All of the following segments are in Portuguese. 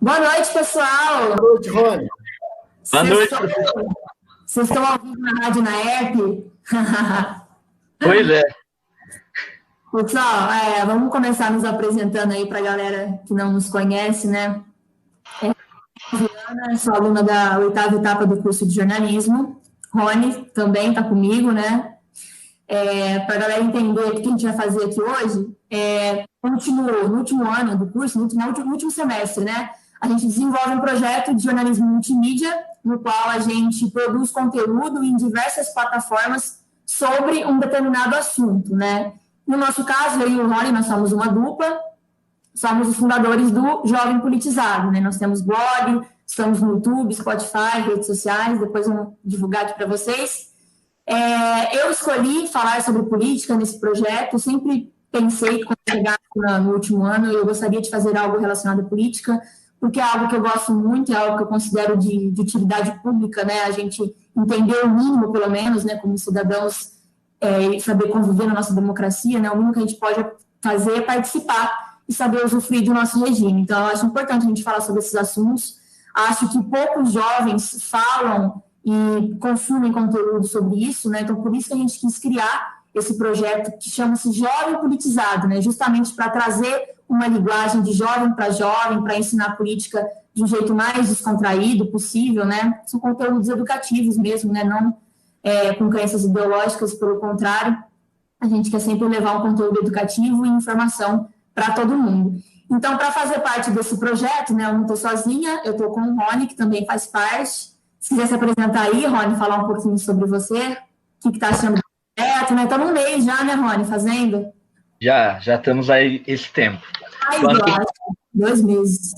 Boa noite, pessoal. Boa noite, Rony. Boa noite. Vocês estão ao vivo na Rádio Naep? Pois é. Pessoal, vamos começar nos apresentando aí para a galera que não nos conhece, né? Juliana, sou aluna da 8ª etapa do curso de jornalismo. Rony também está comigo, né? Para a galera entender o que a gente vai fazer aqui hoje, no último ano do curso, no último semestre, né? A gente desenvolve um projeto de jornalismo multimídia, no qual a gente produz conteúdo em diversas plataformas sobre um determinado assunto, né? No nosso caso, eu e o Rony, nós somos uma dupla, somos os fundadores do Jovem Politizado, né? Nós temos blog, estamos no YouTube, Spotify, redes sociais, depois vamos divulgar aqui para vocês. Eu escolhi falar sobre política nesse projeto, sempre pensei que quando chegasse no último ano eu gostaria de fazer algo relacionado à política, porque é algo que eu gosto muito, é algo que eu considero de utilidade pública, né? A gente entender o mínimo, pelo menos, né, como cidadãos, e saber conviver na nossa democracia, né? O mínimo que a gente pode fazer é participar e saber usufruir do nosso regime. Então, eu acho importante a gente falar sobre esses assuntos. Acho que poucos jovens falam e consumem conteúdo sobre isso, né? Então, por isso que a gente quis criar esse projeto que chama-se Jovem Politizado, né? Justamente para trazer uma linguagem de jovem, para ensinar política de um jeito mais descontraído possível, né? São conteúdos educativos mesmo, né? Não com crenças ideológicas, pelo contrário, a gente quer sempre levar um conteúdo educativo e informação para todo mundo. Então, para fazer parte desse projeto, né? Eu não estou sozinha, eu estou com o Rony, que também faz parte. Se quiser se apresentar aí, Rony, falar um pouquinho sobre você, o que está achando do projeto, né? Estamos um mês já, né, Rony, fazendo? Já estamos aí esse tempo. Eu acho, 2 meses.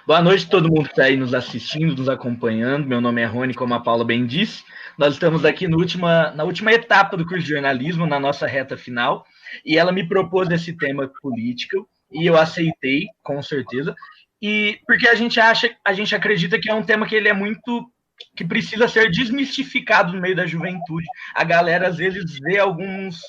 Boa noite a todo mundo que está aí nos assistindo, nos acompanhando. Meu nome é Rony, como a Paula bem disse. Nós estamos aqui na última etapa do curso de jornalismo, na nossa reta final, e ela me propôs esse tema político, e eu aceitei, com certeza, e porque a gente acredita que é um tema que ele é muito, que precisa ser desmistificado no meio da juventude. A galera, às vezes, vê alguns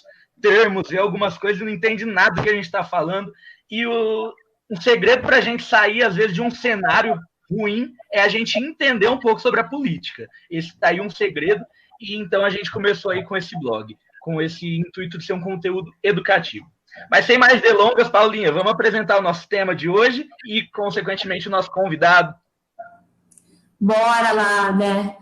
termos, vê algumas coisas e não entende nada do que a gente está falando, e um segredo para a gente sair, às vezes, de um cenário ruim é a gente entender um pouco sobre a política. Esse está aí um segredo, e então a gente começou aí com esse blog, com esse intuito de ser um conteúdo educativo. Mas sem mais delongas, Paulinha, vamos apresentar o nosso tema de hoje e, consequentemente, o nosso convidado. Bora lá, né?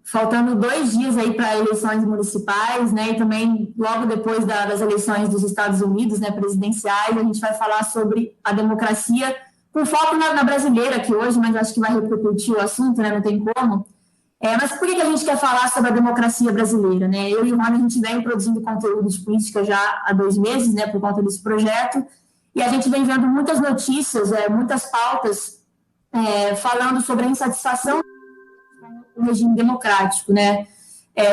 Faltando 2 dias aí para eleições municipais, né? E também logo depois das eleições dos Estados Unidos, né? Presidenciais, a gente vai falar sobre a democracia, com foco na brasileira aqui hoje, mas acho que vai repercutir o assunto, né? Não tem como. Mas por que a gente quer falar sobre a democracia brasileira, né? Eu e o Rony, a gente vem produzindo conteúdo de política já há 2 meses, né? Por conta desse projeto, e a gente vem vendo muitas notícias, muitas pautas falando sobre a insatisfação do regime democrático, né?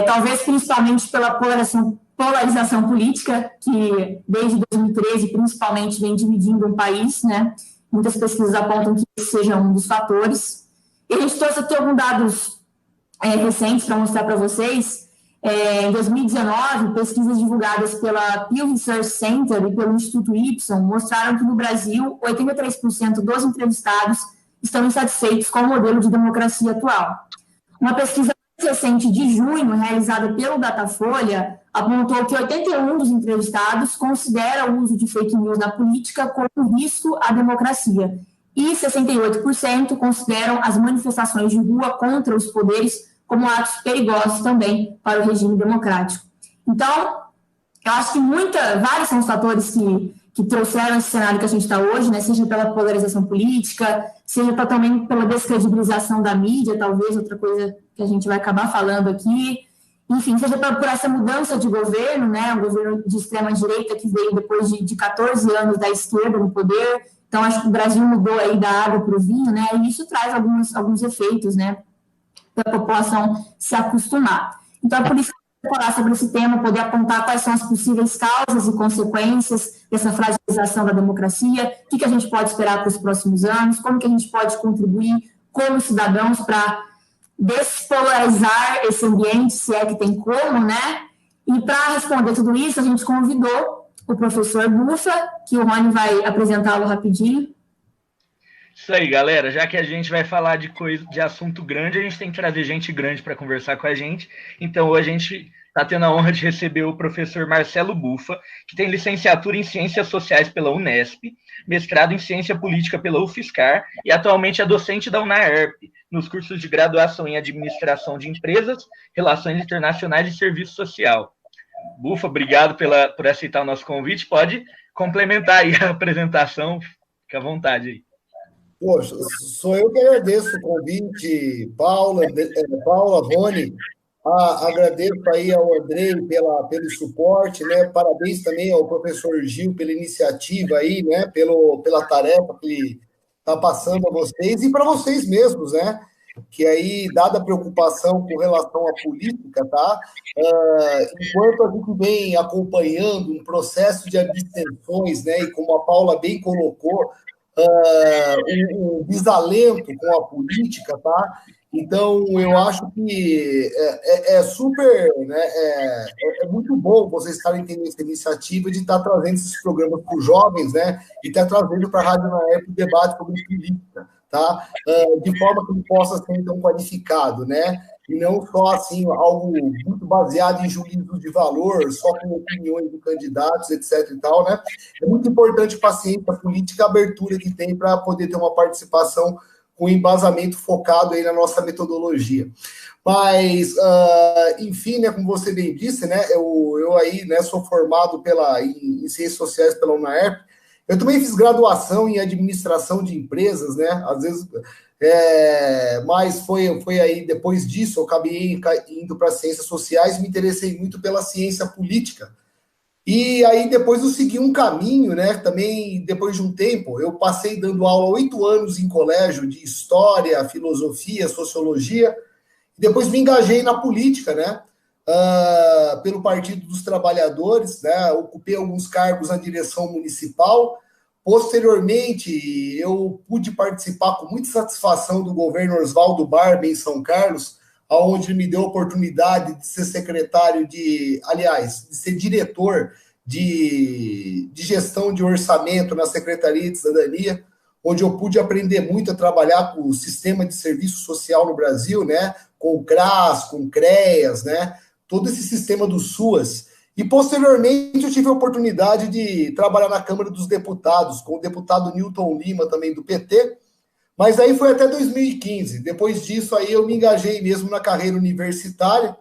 Talvez principalmente pela polarização política, que desde 2013, principalmente, vem dividindo o país, né? Muitas pesquisas apontam que esse seja um dos fatores. E a gente trouxe aqui alguns dados recentes para mostrar para vocês. Em 2019, pesquisas divulgadas pela Pew Research Center e pelo Instituto Ipsos mostraram que no Brasil, 83% dos entrevistados estão insatisfeitos com o modelo de democracia atual. Uma pesquisa recente de junho, realizada pelo Datafolha, apontou que 81% dos entrevistados consideram o uso de fake news na política como risco à democracia, e 68% consideram as manifestações de rua contra os poderes como atos perigosos também para o regime democrático. Então, eu acho que vários são os fatores que trouxeram esse cenário que a gente está hoje, né? Seja pela polarização política, seja também pela descredibilização da mídia, talvez outra coisa que a gente vai acabar falando aqui, enfim, seja por essa mudança de governo, né? Um governo de extrema-direita que veio depois de 14 anos da esquerda no poder. Então, acho que o Brasil mudou aí da água para o vinho, né? E isso traz alguns efeitos, né? Para a população se acostumar. Então, é por isso que eu vou falar sobre esse tema, poder apontar quais são as possíveis causas e consequências dessa fragilização da democracia, o que a gente pode esperar para os próximos anos, como que a gente pode contribuir como cidadãos para despolarizar esse ambiente, se é que tem como, né? E para responder tudo isso, a gente convidou o professor Bufa, que o Rony vai apresentá-lo rapidinho. Isso aí, galera. Já que a gente vai falar de assunto grande, a gente tem que trazer gente grande para conversar com a gente. Então, hoje a gente está tendo a honra de receber o professor Marcelo Bufa, que tem licenciatura em Ciências Sociais pela Unesp, mestrado em Ciência Política pela UFSCar e atualmente é docente da UNAERP, nos cursos de graduação em Administração de Empresas, Relações Internacionais e Serviço Social. Bufa, obrigado por aceitar o nosso convite. Pode complementar aí a apresentação, fica à vontade aí. Poxa, sou eu que agradeço o convite, Paula, Rony. Agradeço aí ao Andrei pelo suporte, né? Parabéns também ao professor Gil pela iniciativa aí, né? Pela tarefa que ele está passando a vocês e para vocês mesmos, né? Que aí, dada a preocupação com relação à política, tá? Enquanto a gente vem acompanhando um processo de abstenções, né? E como a Paula bem colocou, um desalento com a política, tá? Então, eu acho que é super, né? É muito bom vocês estarem tendo essa iniciativa de estar trazendo esses programas para os jovens, né? E estar trazendo para a Rádio Unaerp o debate sobre política, tá? De forma que ele possa ser, então, qualificado, né? E não só, assim, algo muito baseado em juízos de valor, só com opiniões de candidatos, etc. e tal, né? É muito importante para a ciência política a abertura que tem para poder ter uma participação com embasamento focado aí na nossa metodologia. Mas, enfim, né, como você bem disse, né, eu aí, né, sou formado em Ciências Sociais pela UNAERP. Eu também fiz graduação em Administração de Empresas, né, às vezes, mas foi aí, depois disso, eu acabei indo para Ciências Sociais e me interessei muito pela ciência política. E aí depois eu segui um caminho, né? Também depois de um tempo, eu passei dando aula 8 anos em colégio de História, Filosofia, Sociologia, e depois me engajei na política, né? Pelo Partido dos Trabalhadores, né? Ocupei alguns cargos na direção municipal. Posteriormente, eu pude participar com muita satisfação do governo Oswaldo Barba em São Carlos, onde ele me deu a oportunidade de ser secretário aliás, de ser diretor de gestão de orçamento na Secretaria de Cidadania, onde eu pude aprender muito a trabalhar com o sistema de serviço social no Brasil, né? Com o CRAS, com o CREAS, né? Todo esse sistema do SUAS. E, posteriormente, eu tive a oportunidade de trabalhar na Câmara dos Deputados, com o deputado Newton Lima, também do PT, mas aí foi até 2015. Depois disso, aí eu me engajei mesmo na carreira universitária.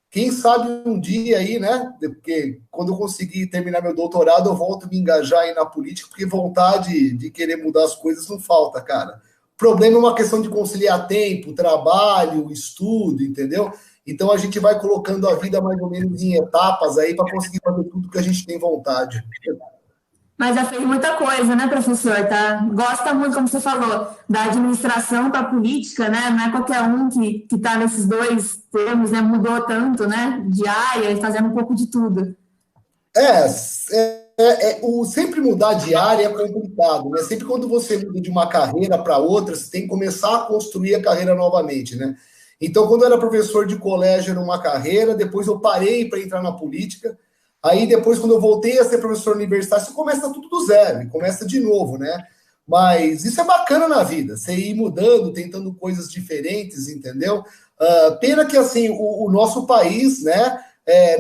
Quem sabe um dia aí, né? Porque quando eu conseguir terminar meu doutorado, eu volto a me engajar aí na política, porque vontade de querer mudar as coisas não falta, cara. O problema é uma questão de conciliar tempo, trabalho, estudo, entendeu? Então a gente vai colocando a vida mais ou menos em etapas aí para conseguir fazer tudo que a gente tem vontade. Mas já fez muita coisa, né, professor? Tá? Gosta muito, como você falou, da administração para a política, né? Não é qualquer um que está nesses dois termos, né? Mudou tanto, né? De área e fazendo um pouco de tudo. Sempre mudar de área é complicado, né? Sempre quando você muda de uma carreira para outra, você tem que começar a construir a carreira novamente, né? Então, quando eu era professor de colégio, era uma carreira, depois eu parei para entrar na política. Aí depois, quando eu voltei a ser professor universitário, você começa tudo do zero, começa de novo, né? Mas isso é bacana na vida, você ir mudando, tentando coisas diferentes, entendeu? Pena que, assim, o nosso país, né,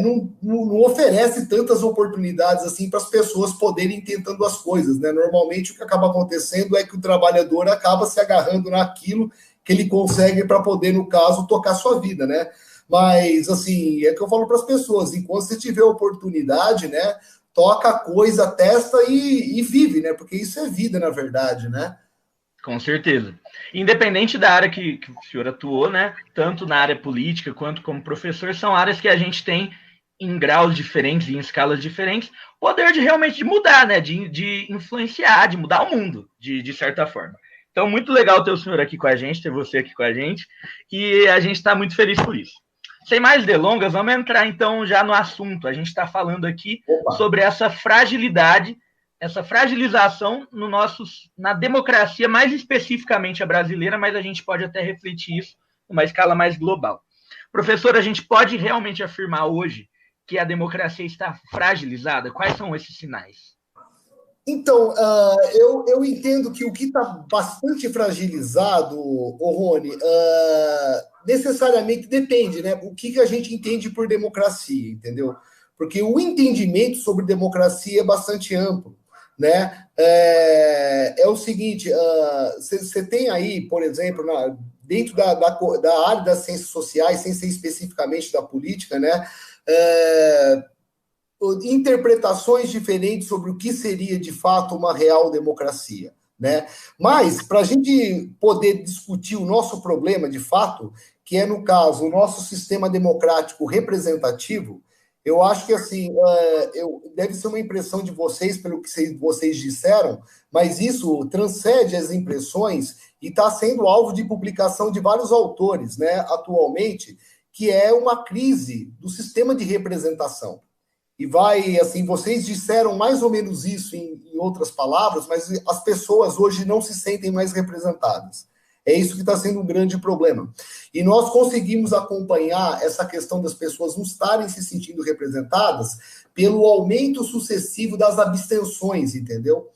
não oferece tantas oportunidades, assim, para as pessoas poderem ir tentando as coisas, né? Normalmente, o que acaba acontecendo é que o trabalhador acaba se agarrando naquilo que ele consegue para poder, no caso, tocar sua vida, né? Mas, assim, é que eu falo para as pessoas, enquanto você tiver oportunidade, né, toca a coisa, testa e vive, né? Porque isso é vida, na verdade, né? Com certeza. Independente da área que o senhor atuou, né, tanto na área política quanto como professor, são áreas que a gente tem em graus diferentes, em escalas diferentes, poder de realmente mudar, né, de influenciar, de mudar o mundo, de certa forma. Então, muito legal ter o senhor aqui com a gente, ter você aqui com a gente, e a gente está muito feliz por isso. Sem mais delongas, vamos entrar então já no assunto. A gente está falando aqui sobre essa fragilidade, essa fragilização na democracia, mais especificamente a brasileira, mas a gente pode até refletir isso numa escala mais global. Professor, a gente pode realmente afirmar hoje que a democracia está fragilizada? Quais são esses sinais? Então, eu entendo que o que está bastante fragilizado, Rony, necessariamente depende, né? O que a gente entende por democracia, entendeu? Porque o entendimento sobre democracia é bastante amplo, né? É o seguinte, você tem aí, por exemplo, dentro da área das ciências sociais, sem ser especificamente da política, né? Interpretações diferentes sobre o que seria de fato uma real democracia, né? Mas para a gente poder discutir o nosso problema de fato, que é no caso o nosso sistema democrático representativo, eu acho que assim deve ser uma impressão de vocês pelo que vocês disseram, mas isso transcende as impressões e está sendo alvo de publicação de vários autores, né? Atualmente, que é uma crise do sistema de representação. E vai, assim, vocês disseram mais ou menos isso em outras palavras, mas as pessoas hoje não se sentem mais representadas. É isso que está sendo um grande problema. E nós conseguimos acompanhar essa questão das pessoas não estarem se sentindo representadas pelo aumento sucessivo das abstenções, entendeu?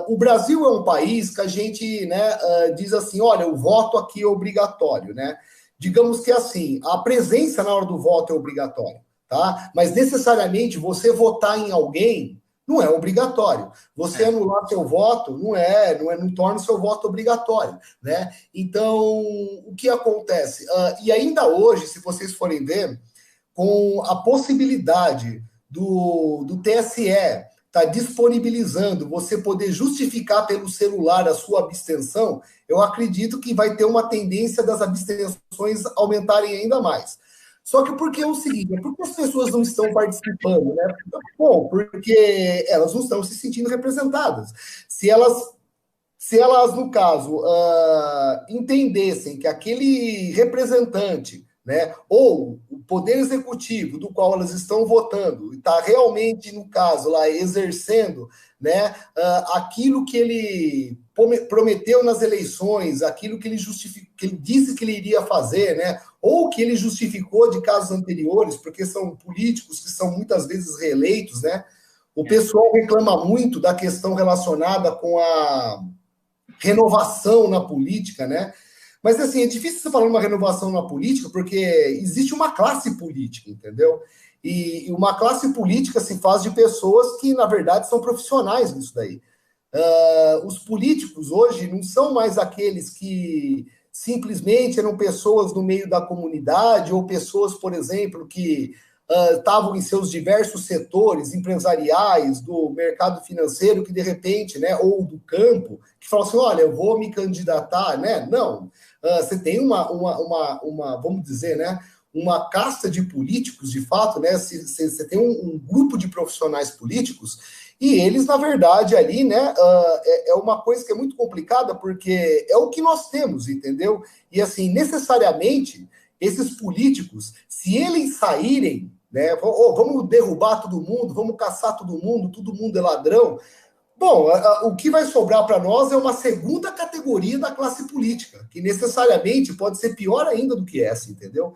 O Brasil é um país que a gente, né, diz assim, olha, o voto aqui é obrigatório, né? Digamos que assim, a presença na hora do voto é obrigatória. Tá? Mas necessariamente você votar em alguém não é obrigatório. Você anular seu voto não torna seu voto obrigatório, né? Então, o que acontece? E ainda hoje, se vocês forem ver, com a possibilidade do TSE estar disponibilizando você poder justificar pelo celular a sua abstenção, eu acredito que vai ter uma tendência das abstenções aumentarem ainda mais. Só que porque é o seguinte, por que as pessoas não estão participando, né? Bom, porque elas não estão se sentindo representadas. Se elas no caso, entendessem que aquele representante, né, ou o poder executivo do qual elas estão votando, está realmente, no caso, lá exercendo, né, aquilo que ele prometeu nas eleições, aquilo que ele que ele disse que ele iria fazer, né, ou que ele justificou de casos anteriores, porque são políticos que são muitas vezes reeleitos, né? O pessoal reclama muito da questão relacionada com a renovação na política, né? Mas, assim, é difícil você falar uma renovação na política, porque existe uma classe política, entendeu? E uma classe política se faz de pessoas que, na verdade, são profissionais nisso daí. Os políticos hoje não são mais aqueles que simplesmente eram pessoas no meio da comunidade ou pessoas, por exemplo, que estavam em seus diversos setores empresariais, do mercado financeiro, que de repente, né, ou do campo, que falam assim, olha, eu vou me candidatar, né? Não, você tem uma, vamos dizer, né, uma casta de políticos, de fato, né? Você tem um grupo de profissionais políticos e eles, na verdade, ali, né, é uma coisa que é muito complicada, porque é o que nós temos, entendeu? E, assim, necessariamente, esses políticos, se eles saírem, né, vamos derrubar todo mundo, vamos caçar todo mundo é ladrão, bom, o que vai sobrar para nós é uma segunda categoria da classe política, que necessariamente pode ser pior ainda do que essa, entendeu?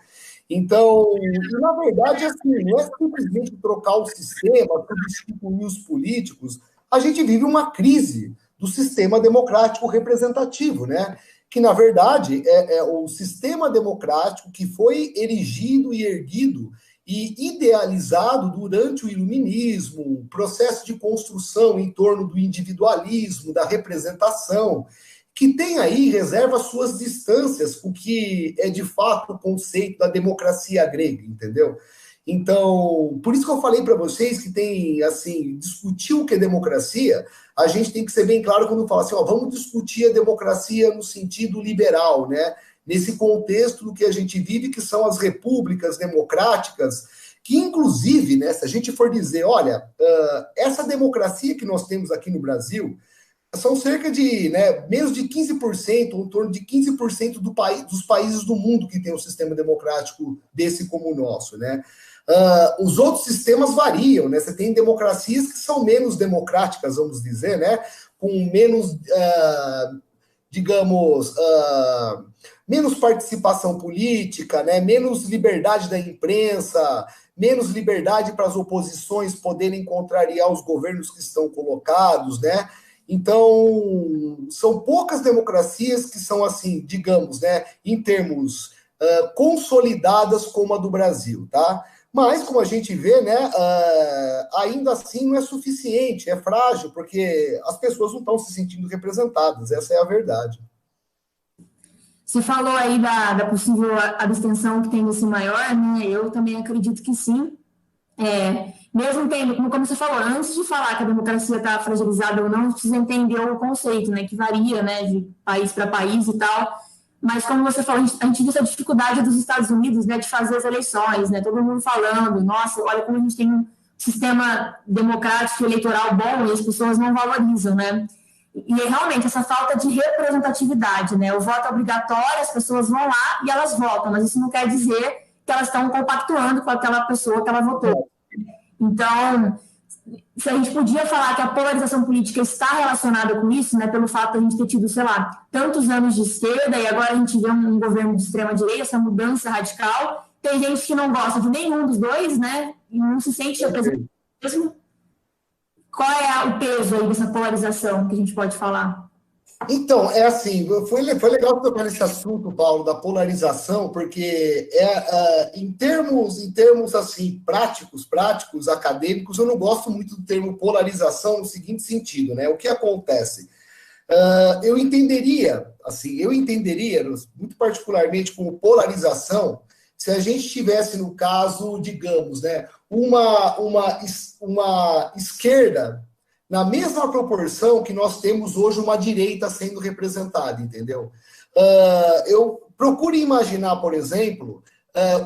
Então, na verdade, assim, não é simplesmente trocar o sistema, substituir os políticos. A gente vive uma crise do sistema democrático representativo, né? Que, na verdade, é o sistema democrático que foi erigido e erguido e idealizado durante o iluminismo, o processo de construção em torno do individualismo, da representação, que tem aí, reserva suas distâncias com o que é de fato o conceito da democracia grega, entendeu? Então, por isso que eu falei para vocês que tem, assim, discutir o que é democracia, a gente tem que ser bem claro quando fala assim, ó, vamos discutir a democracia no sentido liberal, né? Nesse contexto do que a gente vive, que são as repúblicas democráticas, que inclusive, né, se a gente for dizer, olha, essa democracia que nós temos aqui no Brasil, são cerca de, né, menos de 15%, ou em torno de 15% dos países do mundo que tem um sistema democrático desse como o nosso, né? Os outros sistemas variam, né? Você tem democracias que são menos democráticas, vamos dizer, né? Com menos, digamos, menos participação política, né? Menos liberdade da imprensa, menos liberdade para as oposições poderem contrariar os governos que estão colocados, né? Então, são poucas democracias que são assim, digamos, né, em termos consolidadas como a do Brasil, tá? Mas, como a gente vê, né, ainda assim não é suficiente, é frágil, porque as pessoas não estão se sentindo representadas, essa é a verdade. Você falou aí da possível abstenção que tem desse maior, né? Eu também acredito que sim. Mesmo tendo, como você falou, antes de falar que a democracia está fragilizada ou não, a gente precisa entender o conceito, né? Que varia, né? De país para país e tal. Mas, como você falou, a gente viu essa dificuldade dos Estados Unidos, né, de fazer as eleições, né, todo mundo falando, nossa, olha como a gente tem um sistema democrático e eleitoral bom e as pessoas não valorizam, né? E realmente, essa falta de representatividade, né, o voto é obrigatório, as pessoas vão lá e elas votam, mas isso não quer dizer que elas estão compactuando com aquela pessoa que ela votou. Então, se a gente podia falar que a polarização política está relacionada com isso, né, pelo fato de a gente ter tido, sei lá, tantos anos de esquerda e agora a gente vê um governo de extrema-direita, essa mudança radical, tem gente que não gosta de nenhum dos dois, né, e não se sente representado mesmo. Qual é o peso aí dessa polarização que a gente pode falar? Então, é assim, foi legal tocar nesse assunto, Paulo, da polarização, porque em termos assim, práticos, acadêmicos, eu não gosto muito do termo polarização no seguinte sentido, né? O que acontece? Eu entenderia, muito particularmente como polarização, se a gente tivesse, no caso, digamos, né, uma esquerda na mesma proporção que nós temos hoje uma direita sendo representada, entendeu? Eu procuro imaginar, por exemplo,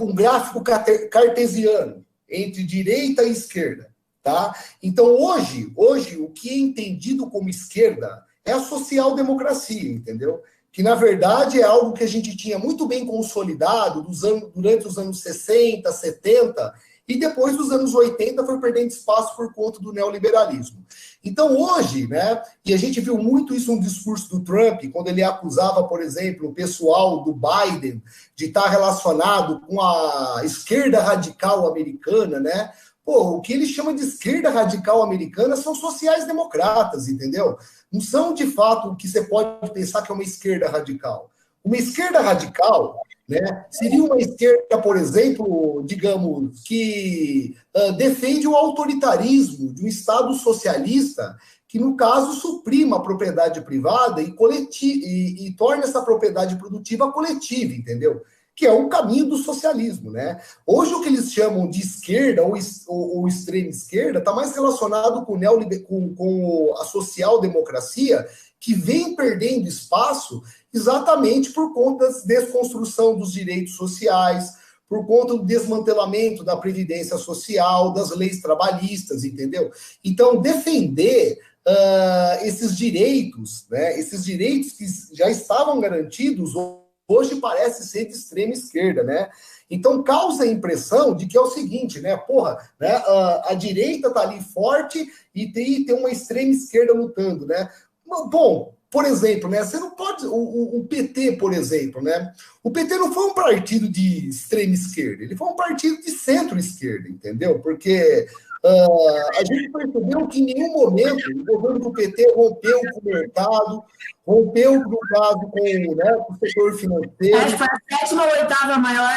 um gráfico cartesiano entre direita e esquerda, tá? Então, hoje, o que é entendido como esquerda é a social-democracia, entendeu? Que, na verdade, é algo que a gente tinha muito bem consolidado durante os anos 60, 70, e depois dos anos 80 foi perdendo espaço por conta do neoliberalismo. Então, hoje, né, e a gente viu muito isso no discurso do Trump, quando ele acusava, por exemplo, o pessoal do Biden de estar relacionado com a esquerda radical americana, né? Pô, o que ele chama de esquerda radical americana são sociais-democratas, entendeu? Não são, de fato, o que você pode pensar que é uma esquerda radical. Uma esquerda radical, né, seria uma esquerda, por exemplo, digamos, que defende o autoritarismo de um Estado socialista que, no caso, suprima a propriedade privada e torna essa propriedade produtiva coletiva, entendeu? Que é o caminho do socialismo, né? Hoje o que eles chamam de esquerda ou extrema esquerda está mais relacionado com a social-democracia, que vem perdendo espaço exatamente por conta da desconstrução dos direitos sociais, por conta do desmantelamento da previdência social, das leis trabalhistas, entendeu? Então, defender esses direitos, né, esses direitos que já estavam garantidos, hoje parece ser de extrema esquerda, né? Então, causa a impressão de que é o seguinte, né? Porra, né, a direita está ali forte e tem uma extrema esquerda lutando, né? Bom, por exemplo, né, você não pode... O PT, por exemplo, né? O PT não foi um partido de extrema esquerda, ele foi um partido de centro-esquerda, entendeu? Porque a gente percebeu que em nenhum momento o governo do PT rompeu com o mercado, rompeu, no caso, com o setor financeiro. Acho que foi a sétima ou oitava maior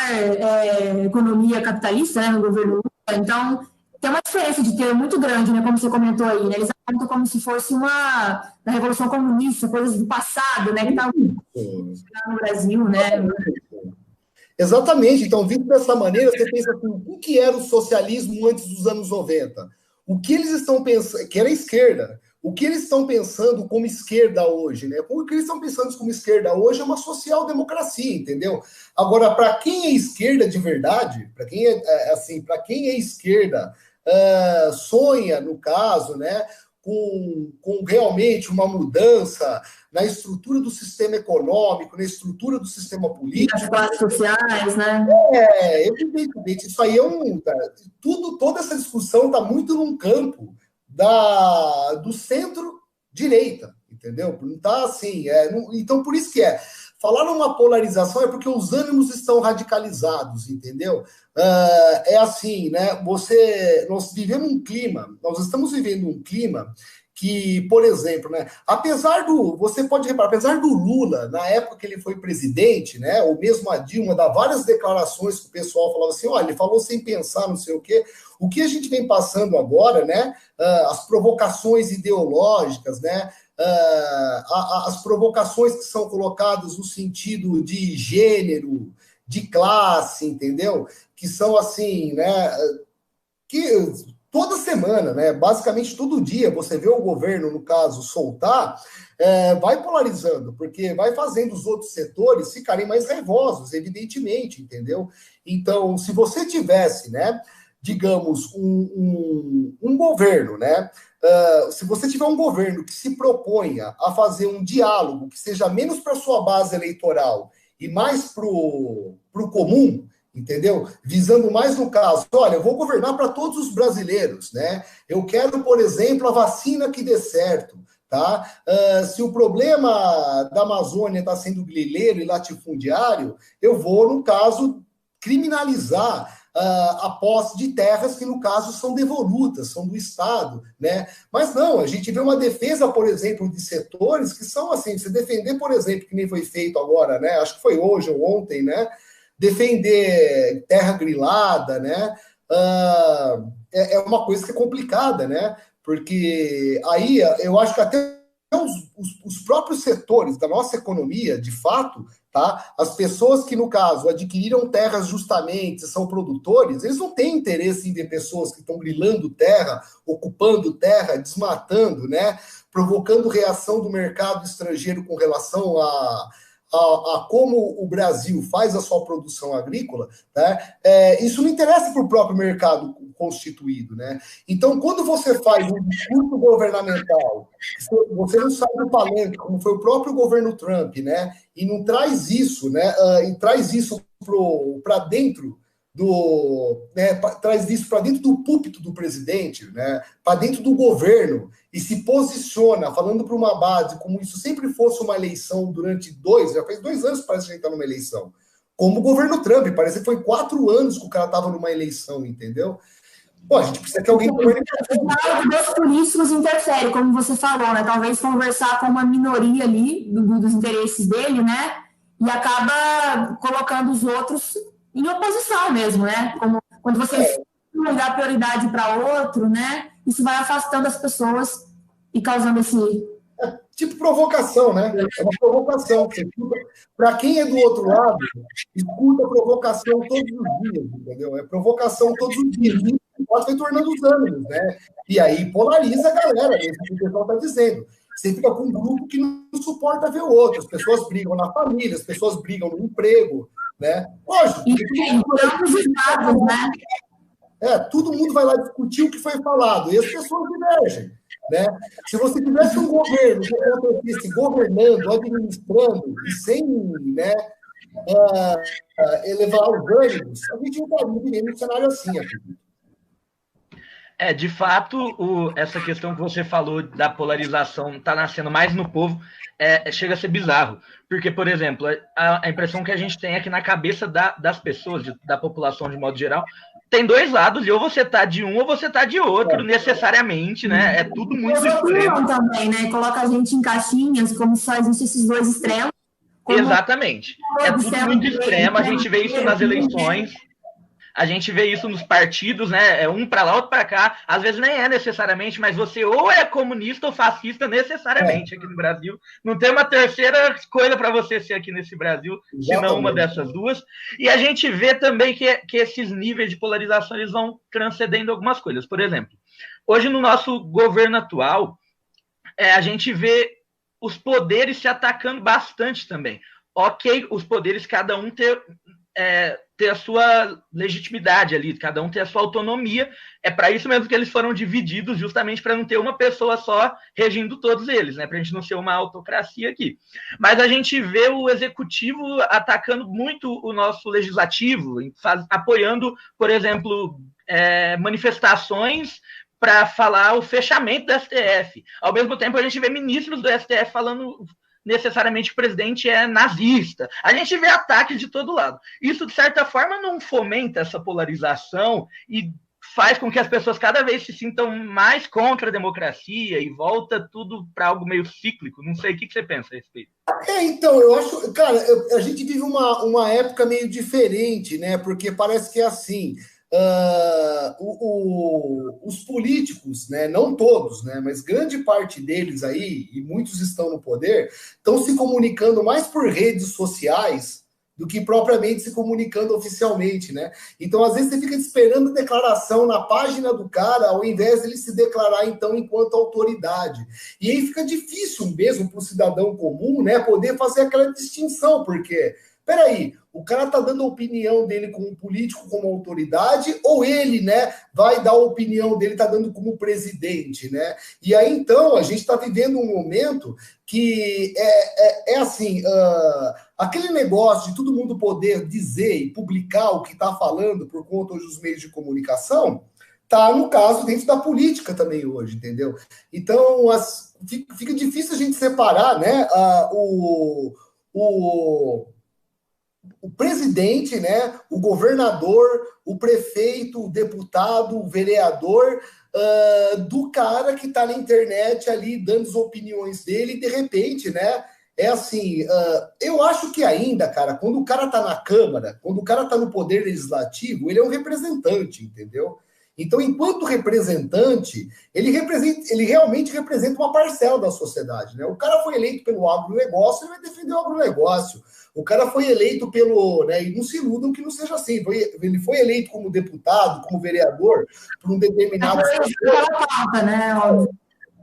economia capitalista, né, no governo Lula. Então, tem uma diferença de termo muito grande, né, como você comentou aí, né? Eles apontam como se fosse da Revolução Comunista, coisas do passado, né, que estavam no Brasil, né? Exatamente. Então, vindo dessa maneira, você pensa assim, o que era o socialismo antes dos anos 90? O que eles estão pensando, que era a esquerda, o que eles estão pensando como esquerda hoje, né? O que eles estão pensando como esquerda hoje é uma social-democracia, entendeu? Agora, para quem é esquerda de verdade, para quem é esquerda, sonha, no caso, né, com realmente uma mudança na estrutura do sistema econômico, na estrutura do sistema político. As classes sociais, né? Evidentemente. Isso aí toda essa discussão está muito num campo do centro-direita, entendeu? Não está assim. Então, por isso que falar numa polarização é porque os ânimos estão radicalizados, entendeu? É assim, né? Nós vivemos um clima, nós estamos vivendo um clima que, por exemplo, né, você pode reparar, apesar do Lula, na época que ele foi presidente, né, ou mesmo a Dilma, dar várias declarações que o pessoal falava assim, olha, ele falou sem pensar, não sei o que a gente vem passando agora, né, as provocações ideológicas, né, as provocações que são colocadas no sentido de gênero, de classe, entendeu? Que são assim, né, que toda semana, né? Basicamente todo dia você vê o governo, no caso, soltar, vai polarizando, porque vai fazendo os outros setores ficarem mais raivosos, evidentemente, entendeu? Então, se você tivesse, né, digamos, um governo, né? Se você tiver um governo que se proponha a fazer um diálogo que seja menos para sua base eleitoral e mais para o comum, entendeu? Visando mais no caso, olha, eu vou governar para todos os brasileiros, né? Eu quero, por exemplo, a vacina que dê certo, tá? Se o problema da Amazônia está sendo grileiro e latifundiário, eu vou, no caso, criminalizar a posse de terras que, no caso, são devolutas, são do Estado, né? Mas não, a gente vê uma defesa, por exemplo, de setores que são assim, se defender, por exemplo, que nem foi feito agora, né? Acho que foi hoje ou ontem, né? Defender terra grilada, né? É uma coisa que é complicada, né? Porque aí eu acho que até os próprios setores da nossa economia, de fato, tá? As pessoas que, no caso, adquiriram terras justamente, são produtores, eles não têm interesse em ver pessoas que estão grilando terra, ocupando terra, desmatando, né? Provocando reação do mercado estrangeiro com relação a como o Brasil faz a sua produção agrícola, né? Isso não interessa para o próprio mercado constituído, né? Então, quando você faz um discurso governamental, você não sai do palanque, como foi o próprio governo Trump, né? E não traz isso, né? E traz isso para dentro traz isso para dentro do púlpito do presidente, né? Para dentro do governo, e se posiciona, falando para uma base, como isso sempre fosse uma eleição durante já fez 2 anos que parece que a gente está numa eleição, como o governo Trump, parece que foi 4 anos que o cara estava numa eleição, entendeu? Pô, a gente precisa que alguém... O diálogo dos políticos interfere, como você falou, né? Talvez conversar com uma minoria ali dos interesses dele, né? E acaba colocando os outros em oposição mesmo, né? Como quando você não dá prioridade para outro, né? Isso vai afastando as pessoas e causando esse... tipo provocação, né? É uma provocação. Para quem é do outro lado, escuta provocação todos os dias, entendeu? É provocação todos os dias. E pode vai tornando os ânimos, né? E aí polariza a galera, isso que o pessoal está dizendo. Você fica com um grupo que não suporta ver o outro. As pessoas brigam na família, as pessoas brigam no emprego, né? Lógico. Todo mundo vai lá discutir o que foi falado, e as pessoas divergem, né? Se você tivesse um governo que acontecesse governando, administrando, e sem, né, elevar os ânimos, a gente não estaria vivendo um cenário assim, acredito. De fato, essa questão que você falou da polarização está nascendo mais no povo, chega a ser bizarro. Porque, por exemplo, a impressão que a gente tem é que na cabeça das pessoas, da população de modo geral, tem 2 lados, e ou você tá de um ou você tá de outro, necessariamente, né? É tudo muito extremo. Também, né? Coloca a gente em caixinhas, como só existem esses 2 extremos. Exatamente. É tudo muito extremo, a gente vê isso nas eleições. A gente vê isso nos partidos, né? Um para lá, outro para cá. Às vezes nem é necessariamente, mas você ou é comunista ou fascista necessariamente aqui no Brasil. Não tem uma terceira coisa para você ser aqui nesse Brasil, senão uma dessas duas. E a gente vê também que esses níveis de polarização eles vão transcendendo algumas coisas. Por exemplo, hoje no nosso governo atual, a gente vê os poderes se atacando bastante também. Ok, os poderes, cada um ter a sua legitimidade ali, cada um ter a sua autonomia. É para isso mesmo que eles foram divididos, justamente para não ter uma pessoa só regindo todos eles, né? Para a gente não ser uma autocracia aqui. Mas a gente vê o executivo atacando muito o nosso legislativo, apoiando, por exemplo, manifestações para falar o fechamento do STF. Ao mesmo tempo, a gente vê ministros do STF falando necessariamente o presidente é nazista. A gente vê ataques de todo lado. Isso, de certa forma, não fomenta essa polarização e faz com que as pessoas cada vez se sintam mais contra a democracia e volta tudo para algo meio cíclico. Não sei, o que você pensa a respeito? Então, eu acho, cara, a gente vive uma época meio diferente, né? Porque parece que é assim, os políticos, né, não todos, né, mas grande parte deles aí, e muitos estão no poder, estão se comunicando mais por redes sociais do que propriamente se comunicando oficialmente, né? Então, às vezes, você fica esperando a declaração na página do cara, ao invés de ele se declarar, então, enquanto autoridade. E aí fica difícil mesmo para o cidadão comum, né, poder fazer aquela distinção, porque, peraí, o cara tá dando a opinião dele como político, como autoridade, ou ele, né, vai dar a opinião dele, tá dando como presidente, né? E aí, então, a gente está vivendo um momento que é assim, aquele negócio de todo mundo poder dizer e publicar o que está falando por conta dos meios de comunicação, tá, no caso, dentro da política também hoje, entendeu? Então, fica difícil a gente separar, né, o presidente, né, o governador, o prefeito, o deputado, o vereador, do cara que está na internet ali dando as opiniões dele, e de repente, né, é assim, eu acho que ainda, cara, quando o cara está na Câmara, quando o cara está no Poder Legislativo, ele é um representante, entendeu? Então, enquanto representante, ele realmente representa uma parcela da sociedade, né? O cara foi eleito pelo agronegócio, ele vai defender o agronegócio. O cara foi eleito pelo... Né, e não se iludam que não seja assim. Ele foi eleito como deputado, como vereador, por um determinado...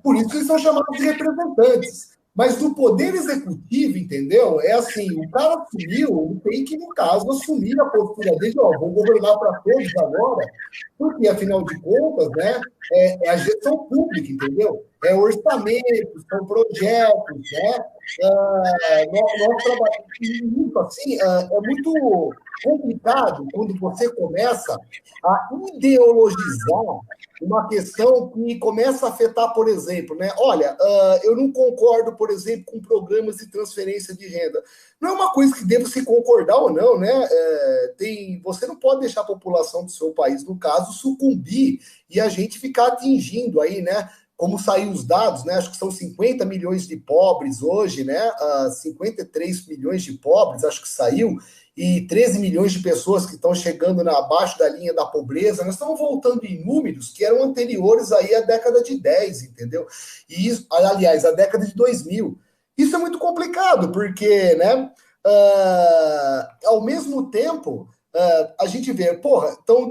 Por isso que eles são chamados de representantes. Mas do poder executivo, entendeu? É assim, o cara assumiu, tem que, no caso, assumir a postura dele, ó, vou governar para todos agora, porque, afinal de contas, né, é a gestão pública, entendeu? É orçamento, são projetos, né? Nós trabalhamos muito assim, é muito complicado quando você começa a ideologizar uma questão que começa a afetar, por exemplo, né? Olha, eu não concordo, por exemplo, com programas de transferência de renda. Não é uma coisa que deva se concordar ou não, né? Você não pode deixar a população do seu país, no caso, sucumbir e a gente ficar atingindo aí, né? Como saiu os dados, né? Acho que são 50 milhões de pobres hoje, né? 53 milhões de pobres, acho que saiu, e 13 milhões de pessoas que estão chegando abaixo da linha da pobreza. Nós estamos voltando em números que eram anteriores aí à década de 10, entendeu? E isso, aliás, à década de 2000. Isso é muito complicado, porque, né? Ao mesmo tempo, a gente vê, porra, então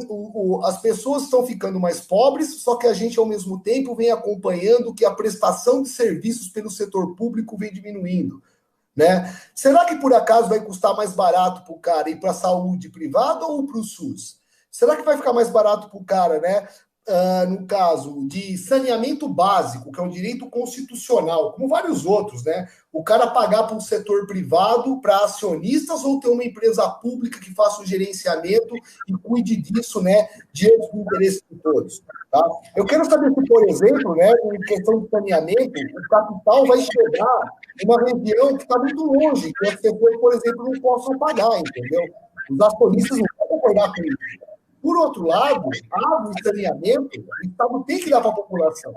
as pessoas estão ficando mais pobres, só que a gente, ao mesmo tempo, vem acompanhando que a prestação de serviços pelo setor público vem diminuindo, né? Será que, por acaso, vai custar mais barato para o cara ir para a saúde privada ou para o SUS? Será que vai ficar mais barato para o cara, né? No caso de saneamento básico, que é um direito constitucional, como vários outros, né? O cara pagar para um setor privado, para acionistas, ou ter uma empresa pública que faça o gerenciamento e cuide disso, né? Diante do interesse de todos. Tá? Eu quero saber se, por exemplo, né, em questão de saneamento, o capital vai chegar em uma região que está muito longe, que as pessoas, por exemplo, não possam pagar, entendeu? Os acionistas não vão concordar com isso. Por outro lado, água e saneamento, o Estado tem que dar para a população.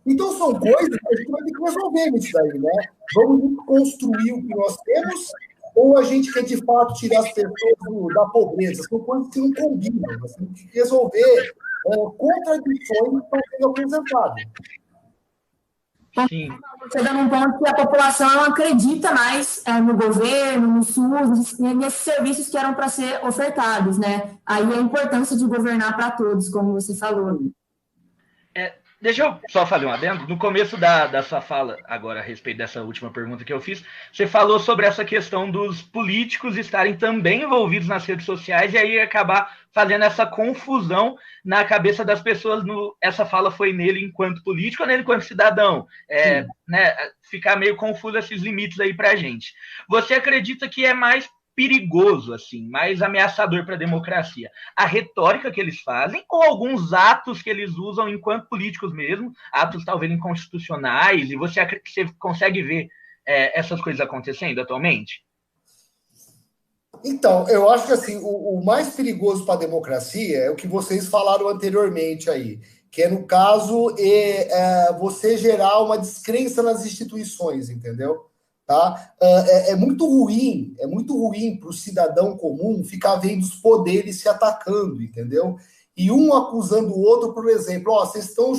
Então, são coisas que a gente vai ter que resolver nisso daí, né? Vamos construir o que nós temos, ou a gente quer, de fato, tirar as pessoas da pobreza? São coisas que não combinam. Nós temos que resolver contradições que estão sendo apresentadas. Sim. Você dando um ponto que a população acredita mais no governo, no SUS, nesses serviços que eram para ser ofertados, né? Aí a importância de governar para todos, como você falou. Deixa eu só fazer um adendo. No começo da sua fala, agora, a respeito dessa última pergunta que eu fiz, você falou sobre essa questão dos políticos estarem também envolvidos nas redes sociais e aí acabar fazendo essa confusão na cabeça das pessoas. Essa fala foi nele enquanto político ou nele enquanto cidadão? Né, ficar meio confuso esses limites aí para a gente. Você acredita que é mais perigoso, assim, mais ameaçador para a democracia, a retórica que eles fazem ou alguns atos que eles usam enquanto políticos mesmo, atos talvez inconstitucionais, e você consegue ver essas coisas acontecendo atualmente? Então, eu acho que assim, o mais perigoso para a democracia é o que vocês falaram anteriormente aí, que é, no caso, você gerar uma descrença nas instituições, entendeu? Tá? É muito ruim para o cidadão comum ficar vendo os poderes se atacando, entendeu? E um acusando o outro, por exemplo, vocês estão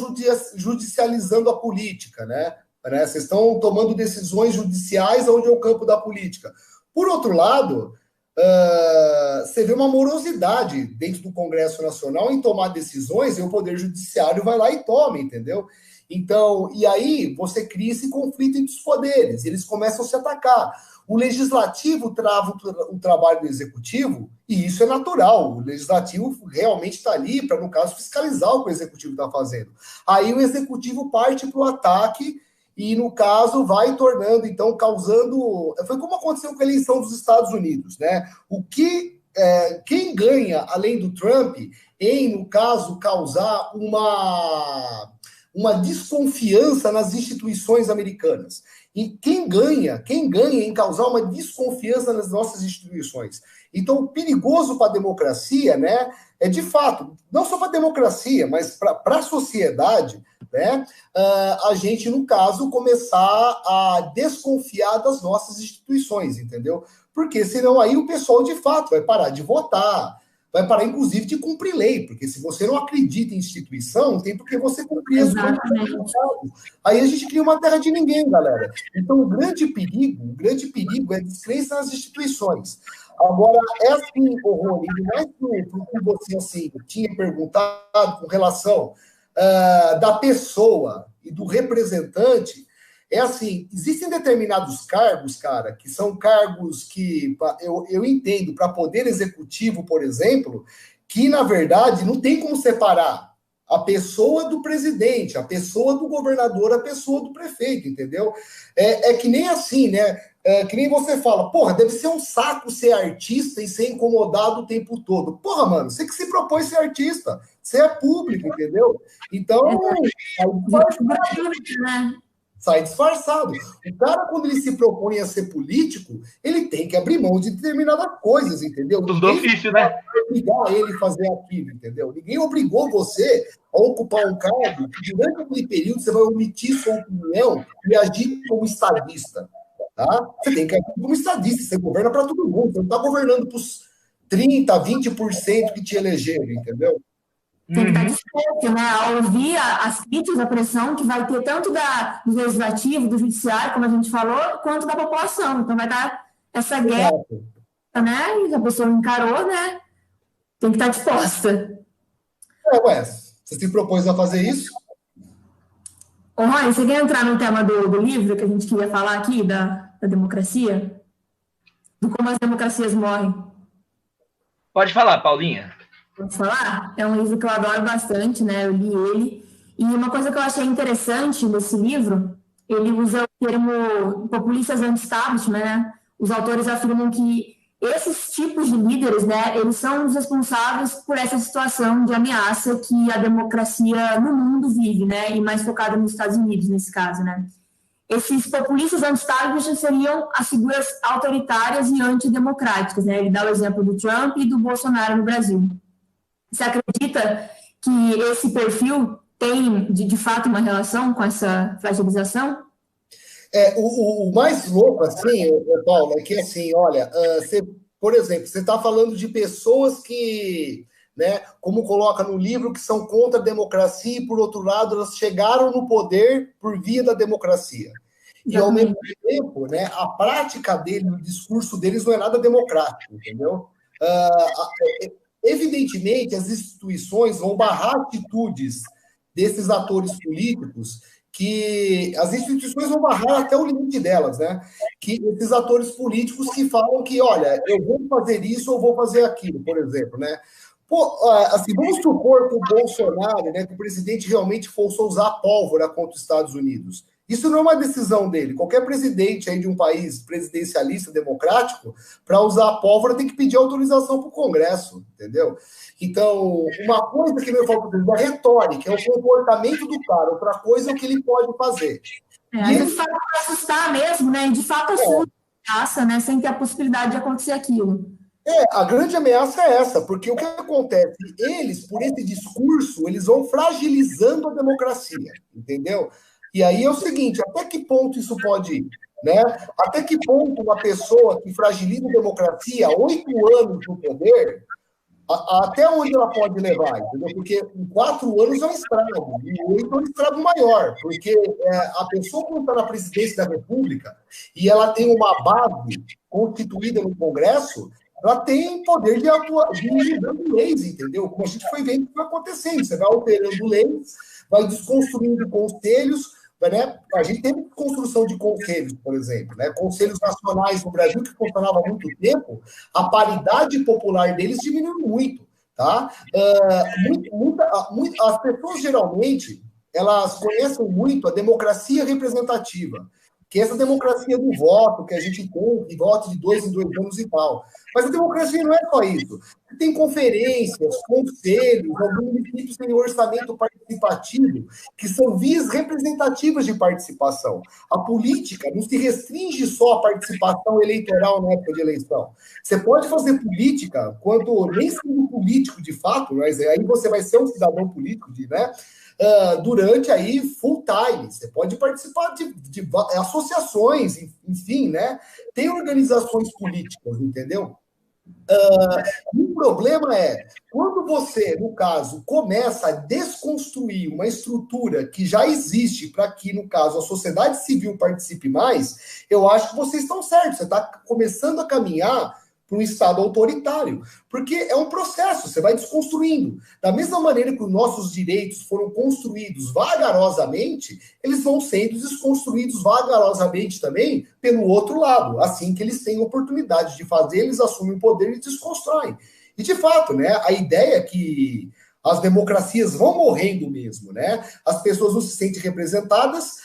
judicializando a política, né? Vocês estão tomando decisões judiciais onde é o campo da política. Por outro lado, você vê uma morosidade dentro do Congresso Nacional em tomar decisões e o Poder Judiciário vai lá e toma, entendeu? Então, e aí você cria esse conflito entre os poderes, eles começam a se atacar. O Legislativo trava o trabalho do Executivo, e isso é natural. O Legislativo realmente está ali para, no caso, fiscalizar o que o Executivo está fazendo. Aí o Executivo parte para o ataque e, no caso, vai tornando, então, causando... Foi como aconteceu com a eleição dos Estados Unidos, né? Quem ganha, além do Trump, em, no caso, causar uma desconfiança nas instituições americanas. E quem ganha em causar uma desconfiança nas nossas instituições. Então, o perigoso para a democracia, né, é de fato, não só para a democracia, mas para a sociedade, né, a gente, no caso, começar a desconfiar das nossas instituições, entendeu? Porque senão aí o pessoal, de fato, vai parar de votar, vai parar, inclusive, de cumprir lei, porque se você não acredita em instituição, não tem por que você cumprir as coisas. Aí a gente cria uma terra de ninguém, galera. Então, o grande perigo é a descrença nas instituições. Agora, é assim, Rony, mais do que você assim, tinha perguntado com relação da pessoa e do representante, é assim, existem determinados cargos, cara, que são cargos que eu entendo, para poder executivo, por exemplo, que, na verdade, não tem como separar a pessoa do presidente, a pessoa do governador, a pessoa do prefeito, entendeu? É que nem assim, né? Que nem você fala, porra, deve ser um saco ser artista e ser incomodado o tempo todo. Porra, mano, você que se propõe ser artista, você é público, entendeu? Então, sai disfarçado. O cara, quando ele se propõe a ser político, ele tem que abrir mão de determinadas coisas, entendeu? Dos do ofício, né? Obrigar ele a fazer aquilo, entendeu? Ninguém obrigou você a ocupar um cargo que, durante aquele período, você vai omitir sua opinião e agir como estadista, tá? Você tem que agir como estadista, você governa para todo mundo, você não está governando para os 30%, 20% que te elegeram, entendeu? Tem que estar disposto, né, a ouvir as críticas, a pressão que vai ter tanto do legislativo, do judiciário, como a gente falou, quanto da população. Então vai dar essa guerra, né, que a pessoa encarou, né, tem que estar disposta. Você se propôs a fazer isso? Ô, Rony, você quer entrar no tema do livro que a gente queria falar aqui, da democracia? Do como as democracias morrem? Pode falar, Paulinha. Posso falar? É um livro que eu adoro bastante, né? Eu li ele. E uma coisa que eu achei interessante nesse livro, ele usa o termo populistas anti-establishment, né? Os autores afirmam que esses tipos de líderes, né, eles são os responsáveis por essa situação de ameaça que a democracia no mundo vive, né? E mais focada nos Estados Unidos, nesse caso, né? Esses populistas anti-establishment seriam as figuras autoritárias e antidemocráticas, né? Ele dá o exemplo do Trump e do Bolsonaro no Brasil. Você acredita que esse perfil tem, de fato, uma relação com essa fragilização? O mais louco, assim, Paulo, é que, assim, olha, por exemplo, você está falando de pessoas que, né, como coloca no livro, que são contra a democracia e, por outro lado, elas chegaram no poder por via da democracia. E, ao mesmo tempo, né, a prática dele, o discurso deles não é nada democrático, entendeu? Evidentemente, as instituições vão barrar atitudes desses atores políticos, que as instituições vão barrar até o limite delas, né? Que esses atores políticos que falam que, olha, eu vou fazer isso ou vou fazer aquilo, por exemplo, né? Assim, vamos supor que o Bolsonaro, né, que o presidente realmente fosse usar pólvora contra os Estados Unidos. Isso não é uma decisão dele. Qualquer presidente aí de um país presidencialista democrático, para usar a pólvora, tem que pedir autorização para o Congresso, entendeu? Então, uma coisa que eu falo é a retórica, é o comportamento do cara, outra coisa é o que ele pode fazer. A gente fala para assustar mesmo, né? E de fato assusta, ameaça, né? Sem ter a possibilidade de acontecer aquilo. A grande ameaça é essa, porque o que acontece? Eles, por esse discurso, eles vão fragilizando a democracia, entendeu? E aí é o seguinte, até que ponto isso pode ir? Né? Até que ponto uma pessoa que fragiliza a democracia, 8 anos no poder, até onde ela pode levar, entendeu? Porque em 4 anos é um estrago, e 8 é um estrago maior, porque a pessoa, quando está na presidência da República e ela tem uma base constituída no Congresso, ela tem poder de atuar, de ir mudando leis, entendeu? Como a gente foi vendo que vai acontecendo, você vai alterando leis, vai desconstruindo conselhos, né? A gente tem construção de conselhos, por exemplo, né? Conselhos nacionais no Brasil que funcionavam há muito tempo, a paridade popular deles diminuiu muito, tá? As pessoas geralmente elas conhecem muito a democracia representativa, que é essa democracia do voto que a gente tem, que vota de 2 em 2 anos e tal. Mas a democracia não é só isso. Tem conferências, conselhos, alguns municípios têm orçamento participativo, que são vias representativas de participação. A política não se restringe só à participação eleitoral na época de eleição. Você pode fazer política quando nem sendo político de fato, mas aí você vai ser um cidadão político, né? Durante aí full time, você pode participar de associações, enfim, né? Tem organizações políticas, entendeu? O problema é quando você, no caso, começa a desconstruir uma estrutura que já existe para que, no caso, a sociedade civil participe mais, eu acho que vocês estão certos. Você está começando a caminhar para um Estado autoritário, porque é um processo, você vai desconstruindo. Da mesma maneira que os nossos direitos foram construídos vagarosamente, eles vão sendo desconstruídos vagarosamente também pelo outro lado. Assim que eles têm oportunidade de fazer, eles assumem o poder e desconstroem. E, de fato, né, a ideia é que as democracias vão morrendo mesmo, né? As pessoas não se sentem representadas,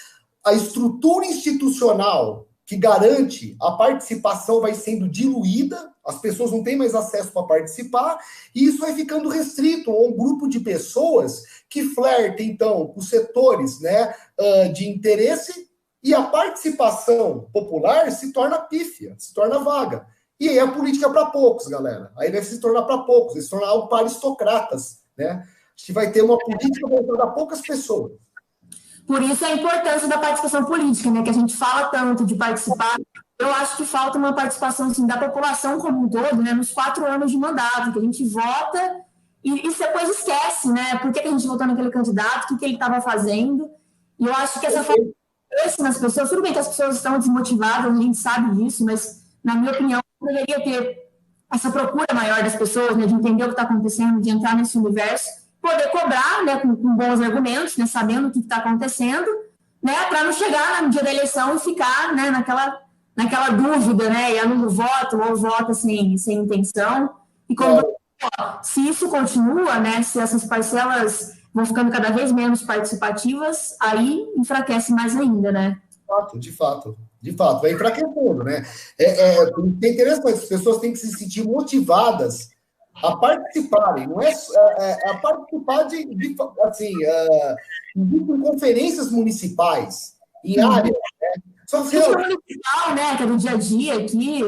a estrutura institucional que garante a participação vai sendo diluída, as pessoas não têm mais acesso para participar, e isso vai ficando restrito a um grupo de pessoas que flertem, então, com setores, né, de interesse, e a participação popular se torna pífia, se torna vaga. E aí a política é para poucos, galera. Aí vai se tornar para poucos, vai se tornar algo para aristocratas, né? A gente vai ter uma política voltada a poucas pessoas. Por isso a importância da participação política, né? Que a gente fala tanto de participar. Eu acho que falta uma participação assim, da população como um todo, né? Nos 4 anos de mandato, que a gente vota e depois esquece, né? Por que a gente votou naquele candidato, o que ele estava fazendo. E eu acho que essa falta de interesse nas pessoas, tudo bem que as pessoas estão desmotivadas, a gente sabe disso, mas, na minha opinião, deveria ter essa procura maior das pessoas, né? De entender o que está acontecendo, de entrar nesse universo, poder cobrar, né, com bons argumentos, né, sabendo o que está acontecendo, né, para não chegar no dia da eleição e ficar, né, naquela dúvida, né, e anula o voto ou vota sem intenção. E como se isso continua, né, se essas parcelas vão ficando cada vez menos participativas, aí enfraquece mais ainda, né? De fato, vai enfraquecendo, né? É interessante, as pessoas têm que se sentir motivadas a participarem, não é a participar de conferências municipais, em áreas, né? Só que municipal, né, que é do dia a dia aqui.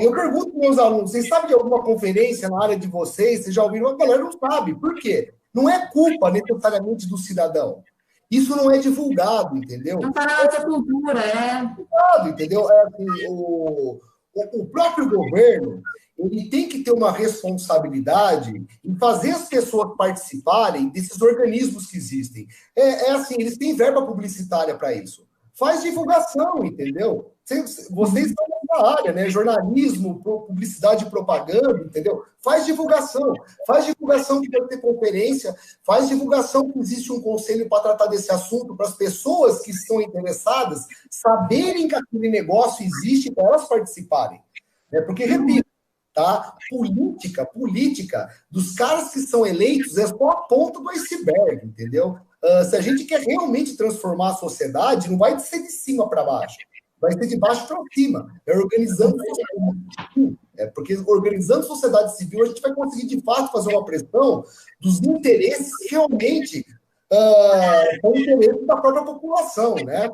Eu pergunto para meus alunos, vocês sabem de alguma conferência na área de vocês? Vocês já ouviram? A galera não sabe. Por quê? Não é culpa necessariamente do cidadão. Isso não é divulgado, entendeu? Não está na nossa cultura, entendeu? O próprio governo, ele tem que ter uma responsabilidade em fazer as pessoas participarem desses organismos que existem. Assim, eles têm verba publicitária para isso. Faz divulgação, entendeu? Vocês estão nessa área, né? Jornalismo, publicidade e propaganda, entendeu? Faz divulgação que deve ter conferência, faz divulgação que existe um conselho para tratar desse assunto, para as pessoas que estão interessadas saberem que aquele negócio existe para elas participarem. Né? Porque, repito, tá? Política dos caras que são eleitos é só a ponta do iceberg, entendeu? Se a gente quer realmente transformar a sociedade, não vai ser de cima para baixo, vai ser de baixo para cima. Porque organizando a sociedade civil, a gente vai conseguir, de fato, fazer uma pressão dos interesses que realmente são interesses da própria população, né?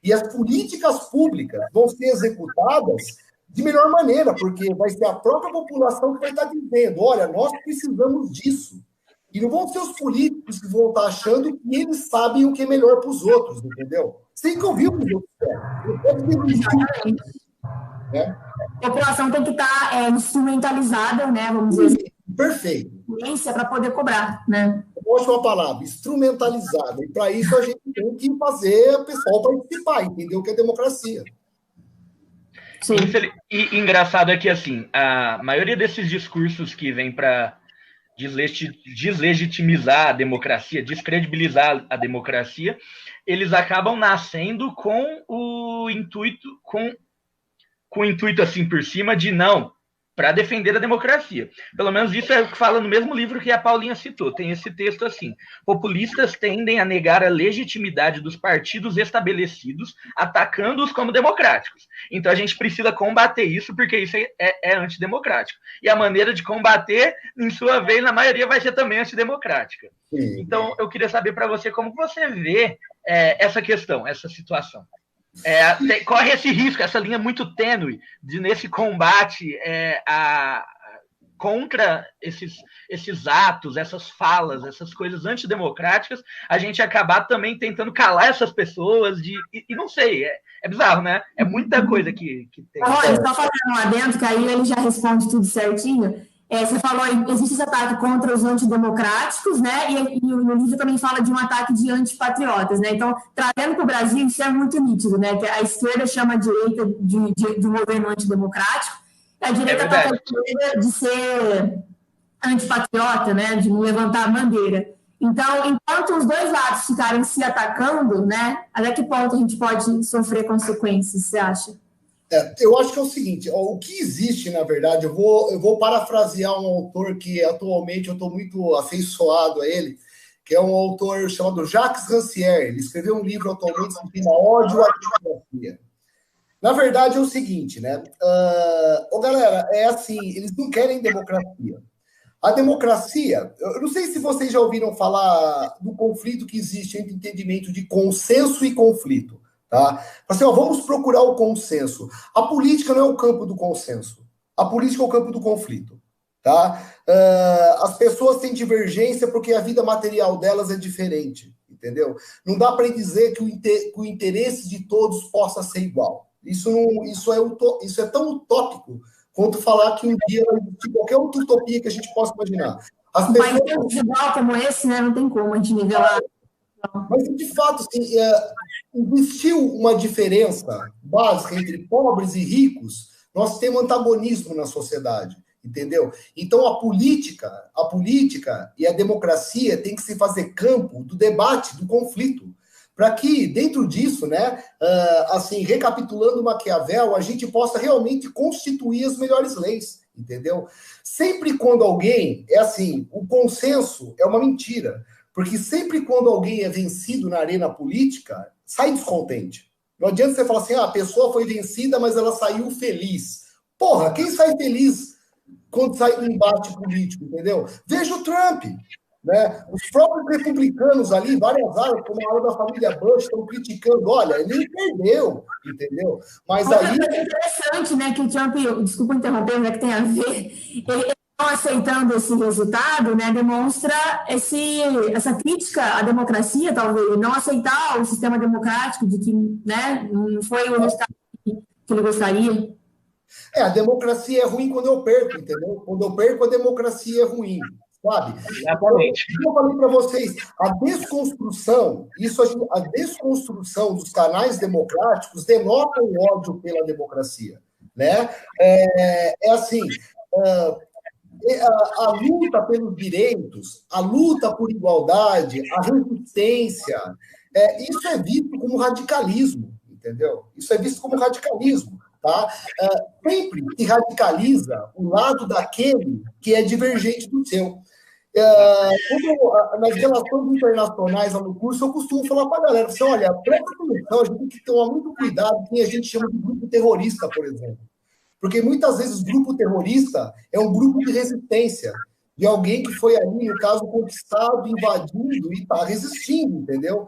E as políticas públicas vão ser executadas de melhor maneira, porque vai ser a própria população que vai estar dizendo, olha, nós precisamos disso. E não vão ser os políticos que vão estar achando que eles sabem o que é melhor para os outros, entendeu? Você tem que ouvir o que os outros querem. Né? A população tem que estar instrumentalizada, né? Vamos dizer assim. Perfeito. Para poder cobrar, né? Ótima palavra, instrumentalizada. E para isso a gente tem que fazer o pessoal participar, entender o que é democracia. Sim. E engraçado é que, assim, a maioria desses discursos que vem para deslegitimizar a democracia, descredibilizar a democracia, eles acabam nascendo com o intuito, com o intuito assim por cima de não, para defender a democracia. Pelo menos isso é o que fala no mesmo livro que a Paulinha citou. Tem esse texto assim: populistas tendem a negar a legitimidade dos partidos estabelecidos, atacando-os como democráticos. Então a gente precisa combater isso, porque isso é antidemocrático. E a maneira de combater, em sua vez, na maioria, vai ser também antidemocrática. Sim. Então eu queria saber para você como você vê essa questão, essa situação. Corre esse risco, essa linha muito tênue nesse combate contra esses atos, essas falas, essas coisas antidemocráticas, a gente acabar também tentando calar essas pessoas e não sei, é bizarro, né? É muita coisa que tem. Olha, só fazendo lá dentro, que aí ele já responde tudo certinho. Você falou, existe esse ataque contra os antidemocráticos, né? E o livro também fala de um ataque de antipatriotas, né? Então, trazendo para o Brasil, isso é muito nítido, né? Que a esquerda chama a direita de um governo antidemocrático, e a direita ataca a esquerda de ser antipatriota, né? De não levantar a bandeira. Então, enquanto os dois lados ficarem se atacando, né? Até que ponto a gente pode sofrer consequências, você acha? Eu acho que é o seguinte, o que existe, na verdade, eu vou parafrasear um autor que atualmente eu estou muito afeiçoado a ele, que é um autor chamado Jacques Rancière. Ele escreveu um livro atualmente que se chama Ódio à Democracia. Na verdade, é o seguinte, né? Galera, é assim, eles não querem democracia. A democracia, eu não sei se vocês já ouviram falar do conflito que existe entre entendimento de consenso e conflito. Tá? Assim, vamos procurar o consenso. A política não é o campo do consenso. A política é o campo do conflito. Tá? As pessoas têm divergência porque a vida material delas é diferente. Entendeu? Não dá para dizer que o interesse de todos possa ser igual. Isso é tão utópico quanto falar que um dia vai existir qualquer outra utopia que a gente possa imaginar. As pessoas... Mas desigual como esse, né? Não tem como a gente nivelar. Mas, de fato, assim, existiu uma diferença básica entre pobres e ricos. Nós temos antagonismo na sociedade, entendeu? Então, a política e a democracia tem que se fazer campo do debate, do conflito, para que, dentro disso, né, assim, recapitulando Maquiavel, a gente possa realmente constituir as melhores leis, entendeu? Sempre quando alguém, o consenso é uma mentira. Porque sempre quando alguém é vencido na arena política, sai descontente. Não adianta você falar assim, a pessoa foi vencida, mas ela saiu feliz. Porra, quem sai feliz quando sai do embate político, entendeu? Veja o Trump. Né? Os próprios republicanos ali, várias áreas, como a área da família Bush, estão criticando. Olha, ele perdeu, entendeu? Mas aí... É interessante, né, que o Trump, desculpa interromper, né, que tem a ver, ele aceitando esse resultado, né, demonstra essa crítica à democracia, talvez, não aceitar o sistema democrático, de que, né, não foi o resultado que ele gostaria. A democracia é ruim quando eu perco, entendeu? Quando eu perco, a democracia é ruim, sabe? Exatamente. Eu falei para vocês, a desconstrução dos canais democráticos denota o ódio pela democracia, né? A luta pelos direitos, a luta por igualdade, a resistência, isso é visto como radicalismo, entendeu? Isso é visto como radicalismo, tá? Sempre se radicaliza o lado daquele que é divergente do seu. Nas relações internacionais no curso, eu costumo falar para a galera, assim, olha, presta atenção, a gente tem que tomar muito cuidado com quem a gente chama de grupo terrorista, por exemplo. Porque muitas vezes o grupo terrorista é um grupo de resistência, de alguém que foi ali, no caso, conquistado, invadido e está resistindo, entendeu?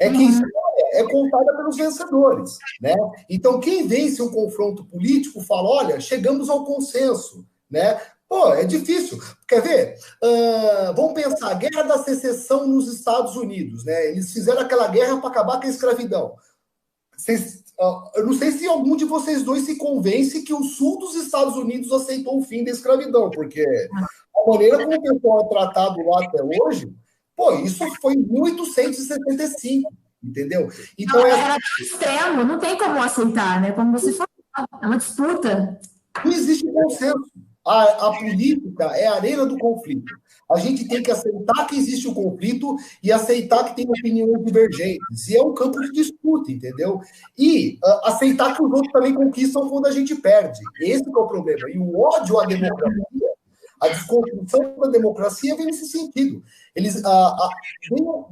é que a história é contada pelos vencedores, né? Então, quem vence um confronto político fala, olha, chegamos ao consenso, né? Pô, é difícil. Quer ver? Vamos pensar, a Guerra da Secessão nos Estados Unidos, né? Eles fizeram aquela guerra para acabar com a escravidão. Eu não sei se algum de vocês dois se convence que o sul dos Estados Unidos aceitou o fim da escravidão, porque a maneira como o pessoal é tratado lá até hoje, pô, isso foi em 1875, entendeu? Então era extremo, não tem como aceitar, né? Como você falou, é uma disputa. Não existe consenso. A política é a arena do conflito. A gente tem que aceitar que existe o conflito e aceitar que tem opiniões divergentes. E é um campo de disputa, entendeu? E aceitar que os outros também conquistam quando a gente perde. Esse é o problema. E o ódio à democracia, a desconstrução da democracia vem nesse sentido. Eles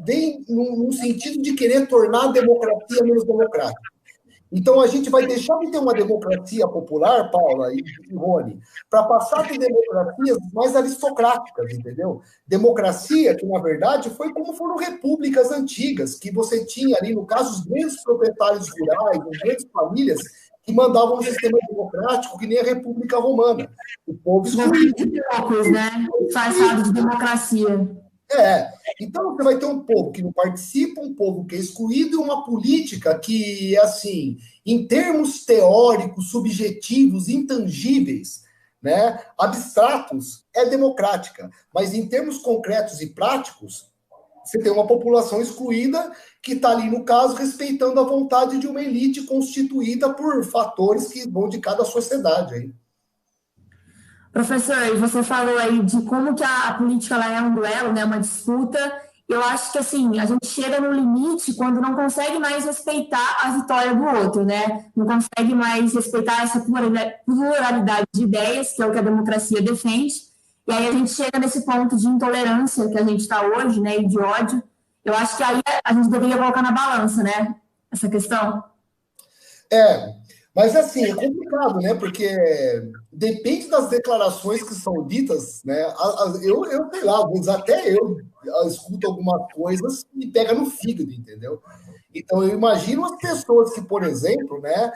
vem num sentido de querer tornar a democracia menos democrática. Então, a gente vai deixar de ter uma democracia popular, Paula e Rony, para passar a ter democracias mais aristocráticas, entendeu? Democracia que, na verdade, foi como foram repúblicas antigas, que você tinha ali, no caso, os grandes proprietários rurais, as grandes famílias, que mandavam um sistema democrático que nem a República Romana. O povo excluído. Né? Disfarçado de democracia. Então você vai ter um povo que não participa, um povo que é excluído e uma política que, assim, em termos teóricos, subjetivos, intangíveis, né, abstratos, é democrática. Mas em termos concretos e práticos, você tem uma população excluída que está ali, no caso, respeitando a vontade de uma elite constituída por fatores que vão de cada sociedade aí. Professor, você falou aí de como que a política ela é um duelo, né, uma disputa. Eu acho que assim, a gente chega no limite quando não consegue mais respeitar a vitória do outro, né? Não consegue mais respeitar essa pluralidade de ideias, que é o que a democracia defende. E aí a gente chega nesse ponto de intolerância que a gente está hoje, né, e de ódio. Eu acho que aí a gente deveria colocar na balança, né, essa questão. Mas assim, é complicado, né? Porque depende das declarações que são ditas, né? Eu sei lá, às vezes até eu escuto algumas coisas e pega no fígado, entendeu? Então eu imagino as pessoas que, por exemplo, né,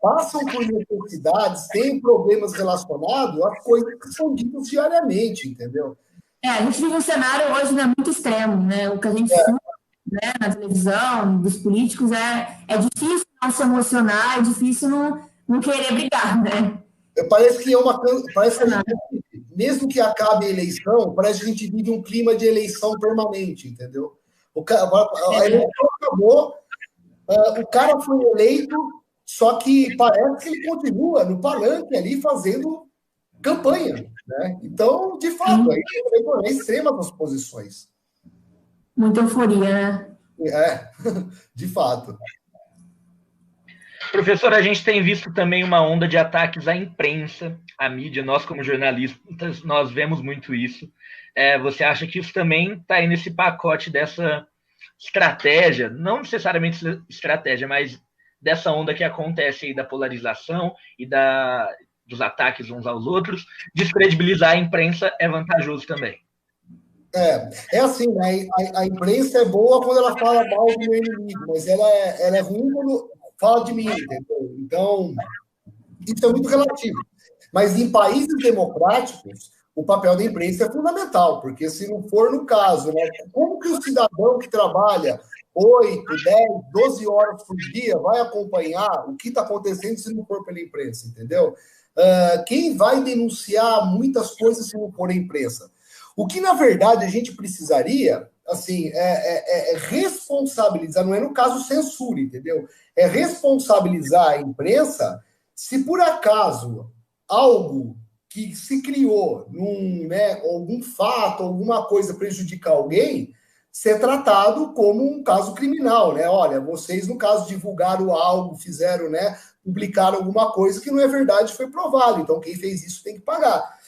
passam por necessidades, têm problemas relacionados às coisas que são ditas diariamente, entendeu? A gente vive um cenário hoje, né, muito extremo, né? O que a gente né, na televisão, dos políticos, é difícil não se emocionar, é difícil não querer brigar, né? Parece que mesmo que acabe a eleição, parece que a gente vive um clima de eleição permanente, entendeu? A eleição acabou, o cara foi eleito, só que parece que ele continua no palanque ali fazendo campanha, né? Então, de fato, aí é extrema das posições. Muita euforia, né? De fato. Professor, a gente tem visto também uma onda de ataques à imprensa, à mídia. Nós, como jornalistas, nós vemos muito isso. Você acha que isso também está aí nesse pacote dessa estratégia, não necessariamente estratégia, mas dessa onda que acontece aí da polarização e dos ataques uns aos outros, descredibilizar a imprensa é vantajoso também? É assim, né? A imprensa é boa quando ela fala mal do meu inimigo, mas ela é ruim quando fala de mim, entendeu? Então, isso é muito relativo. Mas em países democráticos, o papel da imprensa é fundamental, porque se não for no caso, né? Como que o cidadão que trabalha 8, 10, 12 horas por dia vai acompanhar o que está acontecendo se não for pela imprensa, entendeu? Quem vai denunciar muitas coisas se não for a imprensa? O que, na verdade, a gente precisaria, assim, é responsabilizar, não é no caso censura, entendeu? É responsabilizar a imprensa se, por acaso, algo que se criou, algum fato, alguma coisa prejudicar alguém, ser tratado como um caso criminal, né? Olha, vocês, no caso, divulgaram algo, fizeram, né, publicaram alguma coisa que não é verdade, foi provado. Então, quem fez isso tem que pagar.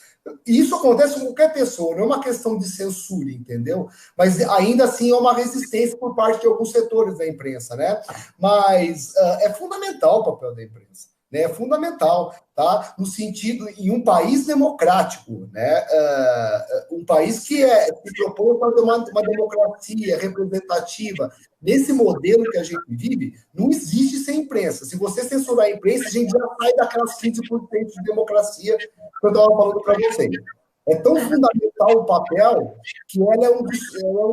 Isso acontece com qualquer pessoa, não é uma questão de censura, entendeu? Mas ainda assim é uma resistência por parte de alguns setores da imprensa, né? Mas é fundamental o papel da imprensa. né? É fundamental, tá? No sentido, em um país democrático, né? Um país que se propõe a fazer uma democracia representativa. Nesse modelo que a gente vive, não existe sem imprensa. Se você censurar a imprensa, a gente já sai daquelas 15% de democracia que eu estava falando para vocês. É tão fundamental o papel que ela é um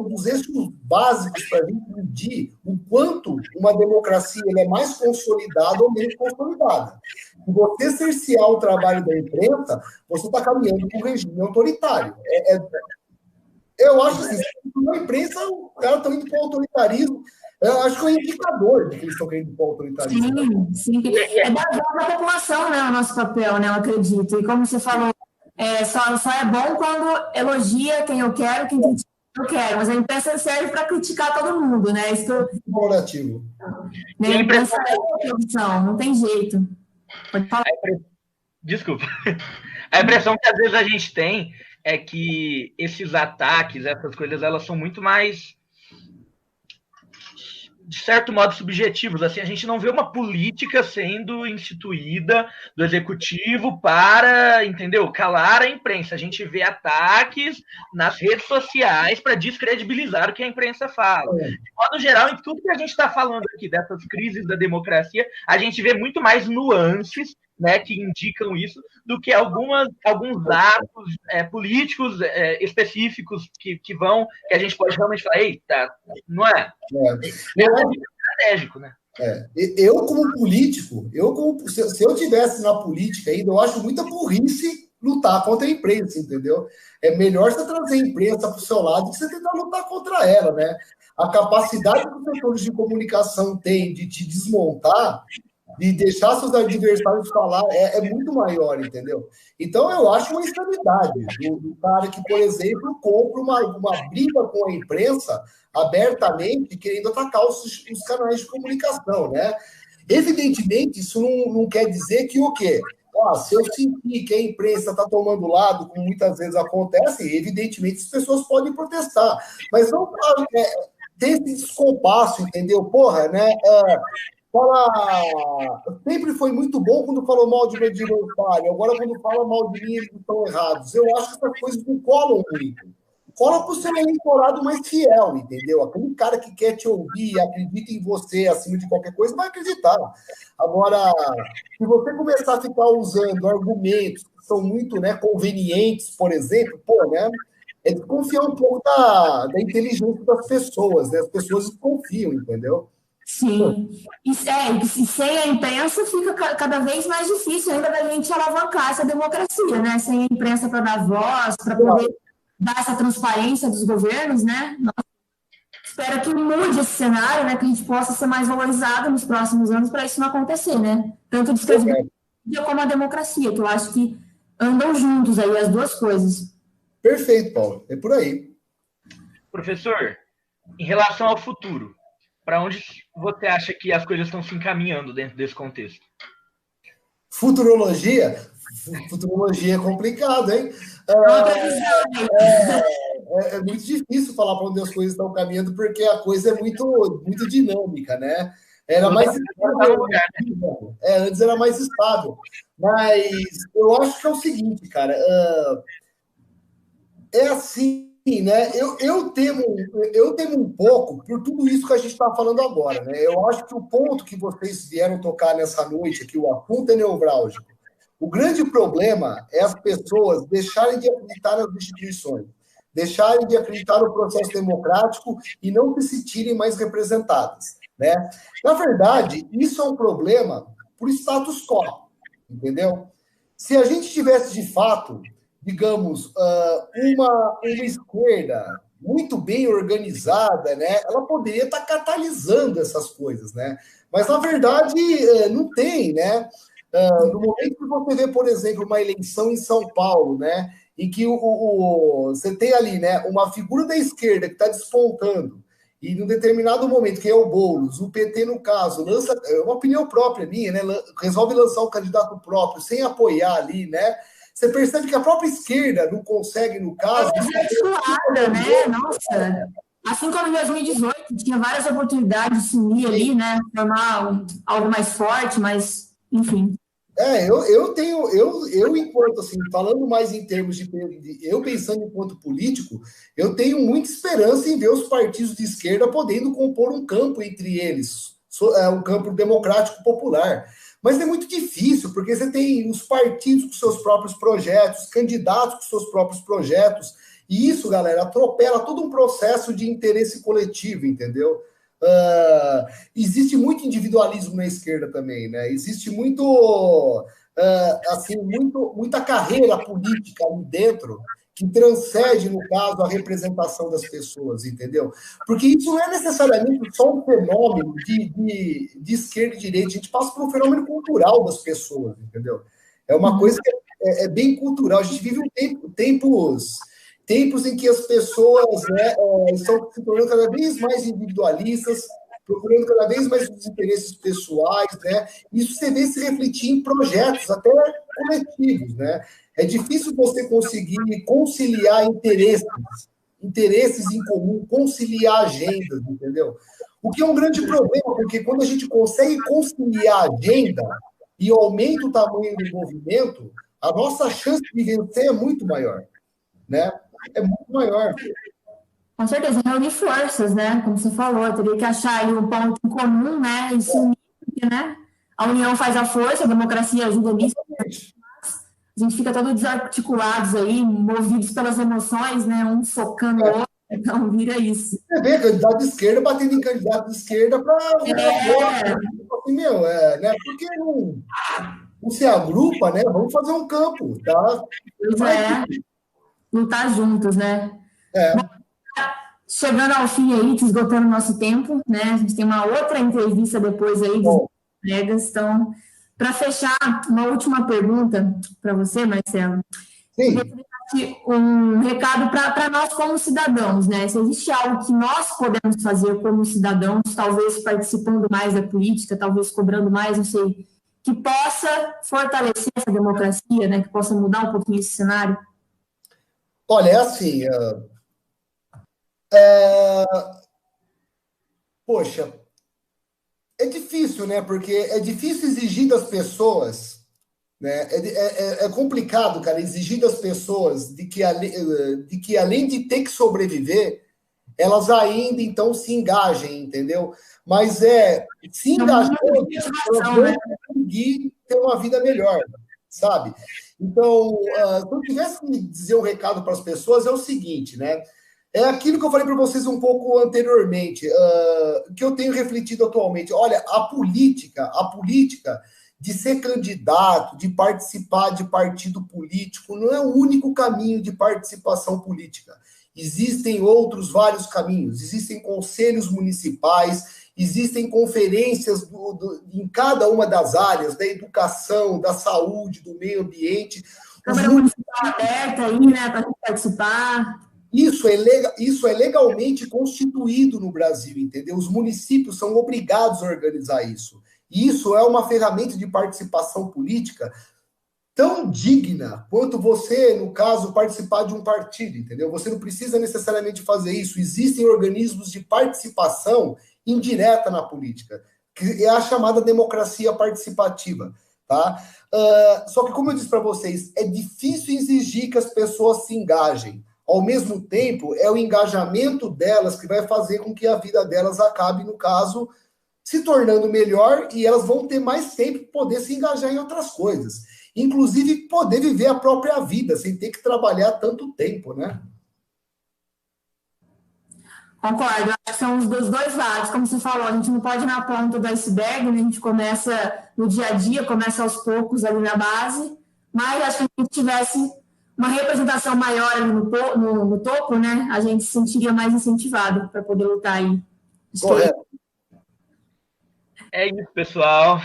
dos eixos básicos para a gente medir o quanto uma democracia é mais consolidada ou menos consolidada. Se você cercear o trabalho da imprensa, você está caminhando para um regime autoritário. Eu acho assim, na imprensa, os caras estão indo para o autoritarismo. Eu acho que é um indicador de que eles estão querendo para o autoritarismo. Sim. É da população, né, o nosso papel, né, eu acredito. E como você falou, só é bom quando elogia quem eu quero, quem critica eu quero. Mas a imprensa serve para criticar todo mundo, né? Isso colaborativo. A imprensa é produção, não tem jeito. Pode falar. Desculpa. A impressão que às vezes a gente tem é que esses ataques, essas coisas, elas são muito mais, de certo modo, subjetivos. Assim, a gente não vê uma política sendo instituída do executivo para, entendeu, calar a imprensa. A gente vê ataques nas redes sociais para descredibilizar o que a imprensa fala. De modo geral, em tudo que a gente está falando aqui, dessas crises da democracia, a gente vê muito mais nuances, né, que indicam isso, do que alguns atos políticos específicos que a gente pode realmente falar, eita, não é? Estratégico, né? Eu, como político, se eu tivesse na política ainda, eu acho muita burrice lutar contra a imprensa, entendeu? É melhor você trazer a imprensa para o seu lado do que você tentar lutar contra ela, né? A capacidade que os setores de comunicação têm de te desmontar, de deixar seus adversários falar, é muito maior, entendeu? Então, eu acho uma insanidade do cara que, por exemplo, compra uma briga com a imprensa abertamente, querendo atacar os canais de comunicação, né? Evidentemente, isso não quer dizer que o quê? Se eu sentir que a imprensa está tomando lado, como muitas vezes acontece, evidentemente as pessoas podem protestar. Mas não tem esse descompasso, entendeu? Porra, né? Sempre foi muito bom quando falou mal de adversário, agora quando fala mal de mim eles estão errados. Eu acho que essas coisas não colam muito. Cola para o seu eleitorado mais fiel, entendeu? Aquele cara que quer te ouvir, acredita em você acima de qualquer coisa, vai acreditar. Agora, se você começar a ficar usando argumentos que são muito, né, convenientes, por exemplo, é desconfiar um pouco da inteligência das pessoas, né? As pessoas desconfiam, entendeu? Sim. E sem a imprensa fica cada vez mais difícil ainda da gente alavancar essa democracia, né? Sem a imprensa para dar voz, para poder dar essa transparência dos governos, né? Espero que mude esse cenário, né? Que a gente possa ser mais valorizado nos próximos anos para isso não acontecer, né? Tanto a descredibilidade como a democracia, que eu acho que andam juntos aí, as duas coisas. Perfeito, Paulo. É por aí. Professor, em relação ao futuro, para onde você acha que as coisas estão se encaminhando dentro desse contexto? Futurologia? Futurologia é complicado, hein? É muito difícil falar para onde as coisas estão caminhando, porque a coisa é muito, muito dinâmica, né? Era mais estável. Antes era mais estável. Mas eu acho que é o seguinte, cara. É assim, né? Eu temo um pouco por tudo isso que a gente está falando agora, né? Eu acho que o ponto que vocês vieram tocar nessa noite aqui, o assunto é nevrálgico. O grande problema é as pessoas deixarem de acreditar nas instituições, deixarem de acreditar no processo democrático e não se sentirem mais representadas, né? Na verdade, isso é um problema por status quo, entendeu? Se a gente tivesse, de fato, digamos, uma esquerda muito bem organizada, né? Ela poderia estar catalisando essas coisas, né? Mas, na verdade, não tem, né? No momento que você vê, por exemplo, uma eleição em São Paulo, né? Em que você tem ali, né, uma figura da esquerda que está despontando, e num determinado momento, que é o Boulos, o PT, no caso, lança, uma opinião própria minha, né? Resolve lançar um candidato próprio, sem apoiar ali, né? Você percebe que a própria esquerda não consegue, no caso... né? Nossa, assim como em 2018, tinha várias oportunidades de se unir ali, né? Formar algo mais forte, mas, enfim. Eu enquanto, assim, falando mais em termos eu pensando enquanto político, eu tenho muita esperança em ver os partidos de esquerda podendo compor um campo entre eles, um campo democrático popular. Mas é muito difícil, porque você tem os partidos com seus próprios projetos, candidatos com seus próprios projetos, e isso, galera, atropela todo um processo de interesse coletivo, entendeu? Existe muito individualismo na esquerda também, né? Existe muita carreira política ali dentro que transcende, no caso, a representação das pessoas, entendeu? Porque isso não é necessariamente só um fenômeno de esquerda e direita, a gente passa por um fenômeno cultural das pessoas, entendeu? É uma coisa que é bem cultural, a gente vive tempos em que as pessoas, né, estão se tornando cada vez mais individualistas, procurando cada vez mais os interesses pessoais, né? Isso você vê se refletir em projetos até coletivos, né? É difícil você conseguir conciliar interesses em comum, conciliar agendas, entendeu? O que é um grande problema, porque quando a gente consegue conciliar a agenda e aumenta o tamanho do movimento, a nossa chance de vencer é muito maior, né? É muito maior. Com certeza, reunir forças, né? Como você falou, teria que achar aí um ponto em comum, né? E se unir, porque, né? A união faz a força, a democracia ajuda nisso. A gente fica todo desarticulados aí, movidos pelas emoções, né? Um socando o outro, então vira isso. Você vê candidato de esquerda batendo em candidato de esquerda para assim, né? Porque não se agrupa, né? Vamos fazer um campo, tá? Pois é, lutar juntos, né? Bom, chegando ao fim aí, esgotando nosso tempo, né? A gente tem uma outra entrevista depois aí dos colegas. Então, para fechar, uma última pergunta para você, Marcelo. Sim. Um recado para nós como cidadãos, né? Se existe algo que nós podemos fazer como cidadãos, talvez participando mais da política, talvez cobrando mais, não sei, que possa fortalecer essa democracia, né? Que possa mudar um pouquinho esse cenário? Olha, é assim, poxa, é difícil, né? Porque é difícil exigir das pessoas, né? É complicado, cara, exigir das pessoas de que além de ter que sobreviver, elas ainda então se engajem, entendeu? Mas se engajando, elas vão conseguir ter uma vida melhor, sabe? Então, se eu tivesse que dizer um recado para as pessoas, é o seguinte, né? É aquilo que eu falei para vocês um pouco anteriormente, que eu tenho refletido atualmente. Olha, a política de ser candidato, de participar de partido político, não é o único caminho de participação política. Existem outros vários caminhos. Existem conselhos municipais, existem conferências em cada uma das áreas, da educação, da saúde, do meio ambiente. Câmara Municipal aberta aí, né, para participar. Isso é legalmente constituído no Brasil, entendeu? Os municípios são obrigados a organizar isso. E isso é uma ferramenta de participação política tão digna quanto você, no caso, participar de um partido, entendeu? Você não precisa necessariamente fazer isso. Existem organismos de participação indireta na política, que é a chamada democracia participativa, tá? Só que, como eu disse para vocês, é difícil exigir que as pessoas se engajem. Ao mesmo tempo, é o engajamento delas que vai fazer com que a vida delas acabe, no caso, se tornando melhor, e elas vão ter mais tempo para poder se engajar em outras coisas. Inclusive, poder viver a própria vida, sem ter que trabalhar tanto tempo, né? Concordo, acho que são os dos dois lados. Como você falou, a gente não pode ir na ponta do iceberg, né? A gente começa no dia a dia, começa aos poucos ali na base, mas acho que se a gente tivesse uma representação maior ali no topo, né? A gente se sentiria mais incentivado para poder lutar aí. Correto. É isso, pessoal.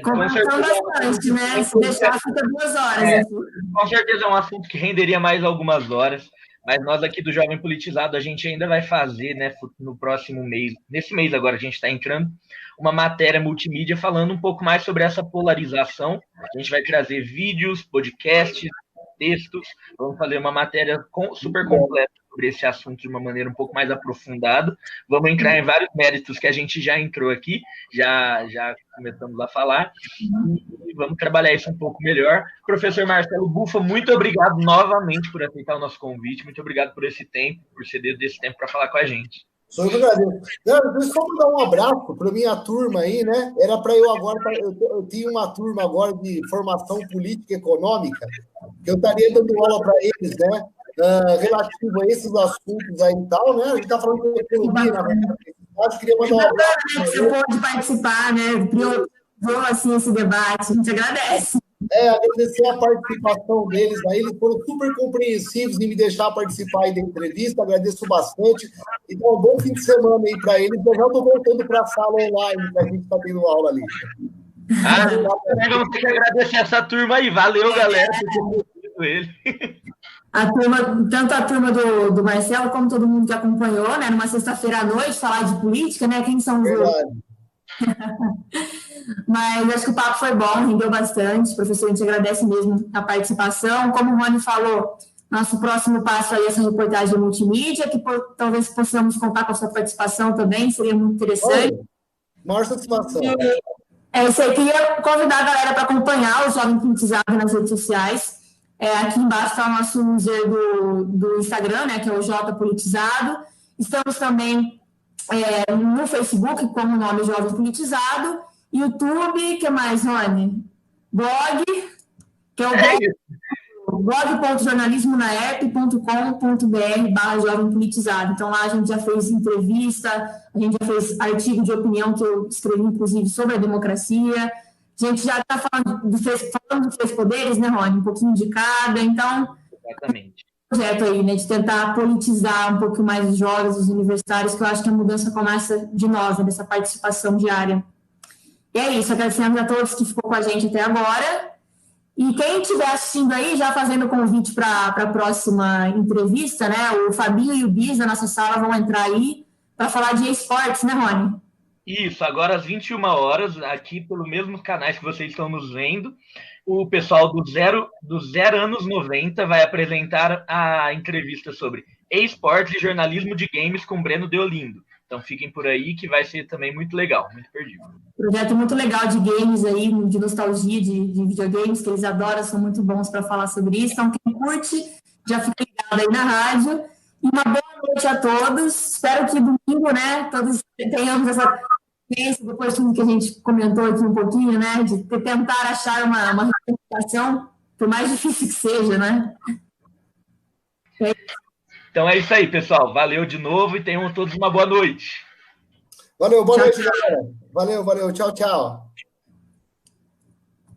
Conversando bastante, né? Se deixar, fica 2 horas. Com certeza é um assunto que renderia mais algumas horas, mas nós aqui do Jovem Politizado, a gente ainda vai fazer, né, no próximo mês, nesse mês agora a gente está entrando, uma matéria multimídia falando um pouco mais sobre essa polarização. A gente vai trazer vídeos, podcasts, textos, vamos fazer uma matéria super completa sobre esse assunto de uma maneira um pouco mais aprofundada. Vamos entrar em vários méritos que a gente já entrou aqui, já começamos a falar, e vamos trabalhar isso um pouco melhor. Professor Marcelo Bufa, muito obrigado novamente por aceitar o nosso convite, muito obrigado por esse tempo, por ceder desse tempo para falar com a gente. Sou eu que agradeço. Deixa eu só mandar um abraço para minha turma aí, né? Era para eu agora, eu tinha uma turma agora de formação política e econômica, que eu estaria dando aula para eles, né? Relativo a esses assuntos aí e tal, né? A gente está falando de economia, na verdade. Eu queria mandar um abraço. Você pode participar, né? Priorizou assim esse debate, a gente agradece. Agradecer a participação deles aí, eles foram super compreensivos em me deixar participar aí da entrevista, agradeço bastante. Então, um bom fim de semana aí para eles. Eu já estou voltando para a sala online, que a gente está tendo aula ali. Vamos ter que agradecer essa turma aí. Valeu, galera, por ter ouvido ele. Tanto a turma do Marcelo, como todo mundo que acompanhou, né? Numa sexta-feira à noite, falar de política, né? Quem são os outros? Mas acho que o papo foi bom, rendeu bastante. Professor, a gente agradece mesmo a participação. Como o Rony falou, nosso próximo passo aí é essa reportagem multimídia, que talvez possamos contar com a sua participação também, seria muito interessante. Maior satisfação. Isso aí, queria convidar a galera para acompanhar o Jovem Politizado nas redes sociais. Aqui embaixo está o nosso user do Instagram, né, que é o J Politizado. Estamos também no Facebook, como o nome Jovem Politizado. YouTube, que mais, Rony? Blog, que é o blog.jornalismonaep.com.br/Jovem Politizado. Então, lá a gente já fez entrevista, a gente já fez artigo de opinião que eu escrevi, inclusive, sobre a democracia. A gente já está falando dos três poderes, né, Rony? Um pouquinho de cada. Então, exatamente. Projeto aí, né, de tentar politizar um pouco mais os jovens, os universitários, que eu acho que a mudança começa de nós, né, dessa participação diária. E é isso, agradecemos a todos que ficou com a gente até agora. E quem estiver assistindo aí, já fazendo o convite para a próxima entrevista, né? O Fabinho e o Bis da nossa sala vão entrar aí para falar de esportes, né, Rony? Isso, agora às 21 horas, aqui pelo mesmo canais que vocês estão nos vendo, o pessoal do Zero Anos 90 vai apresentar a entrevista sobre esportes e jornalismo de games com Breno Deolindo. Então fiquem por aí que vai ser também muito legal, muito perdido. Projeto muito legal de games aí, de nostalgia de videogames, que eles adoram, são muito bons para falar sobre isso. Então quem curte, já fica ligado aí na rádio. E uma boa noite a todos. Espero que domingo, né, todos tenhamos essa experiência, depois de tudo que a gente comentou aqui um pouquinho, né, de tentar achar uma representação, por mais difícil que seja, né? Então é isso aí, pessoal. Valeu de novo e tenham todos uma boa noite. Valeu, boa noite, galera. Valeu. Tchau, tchau.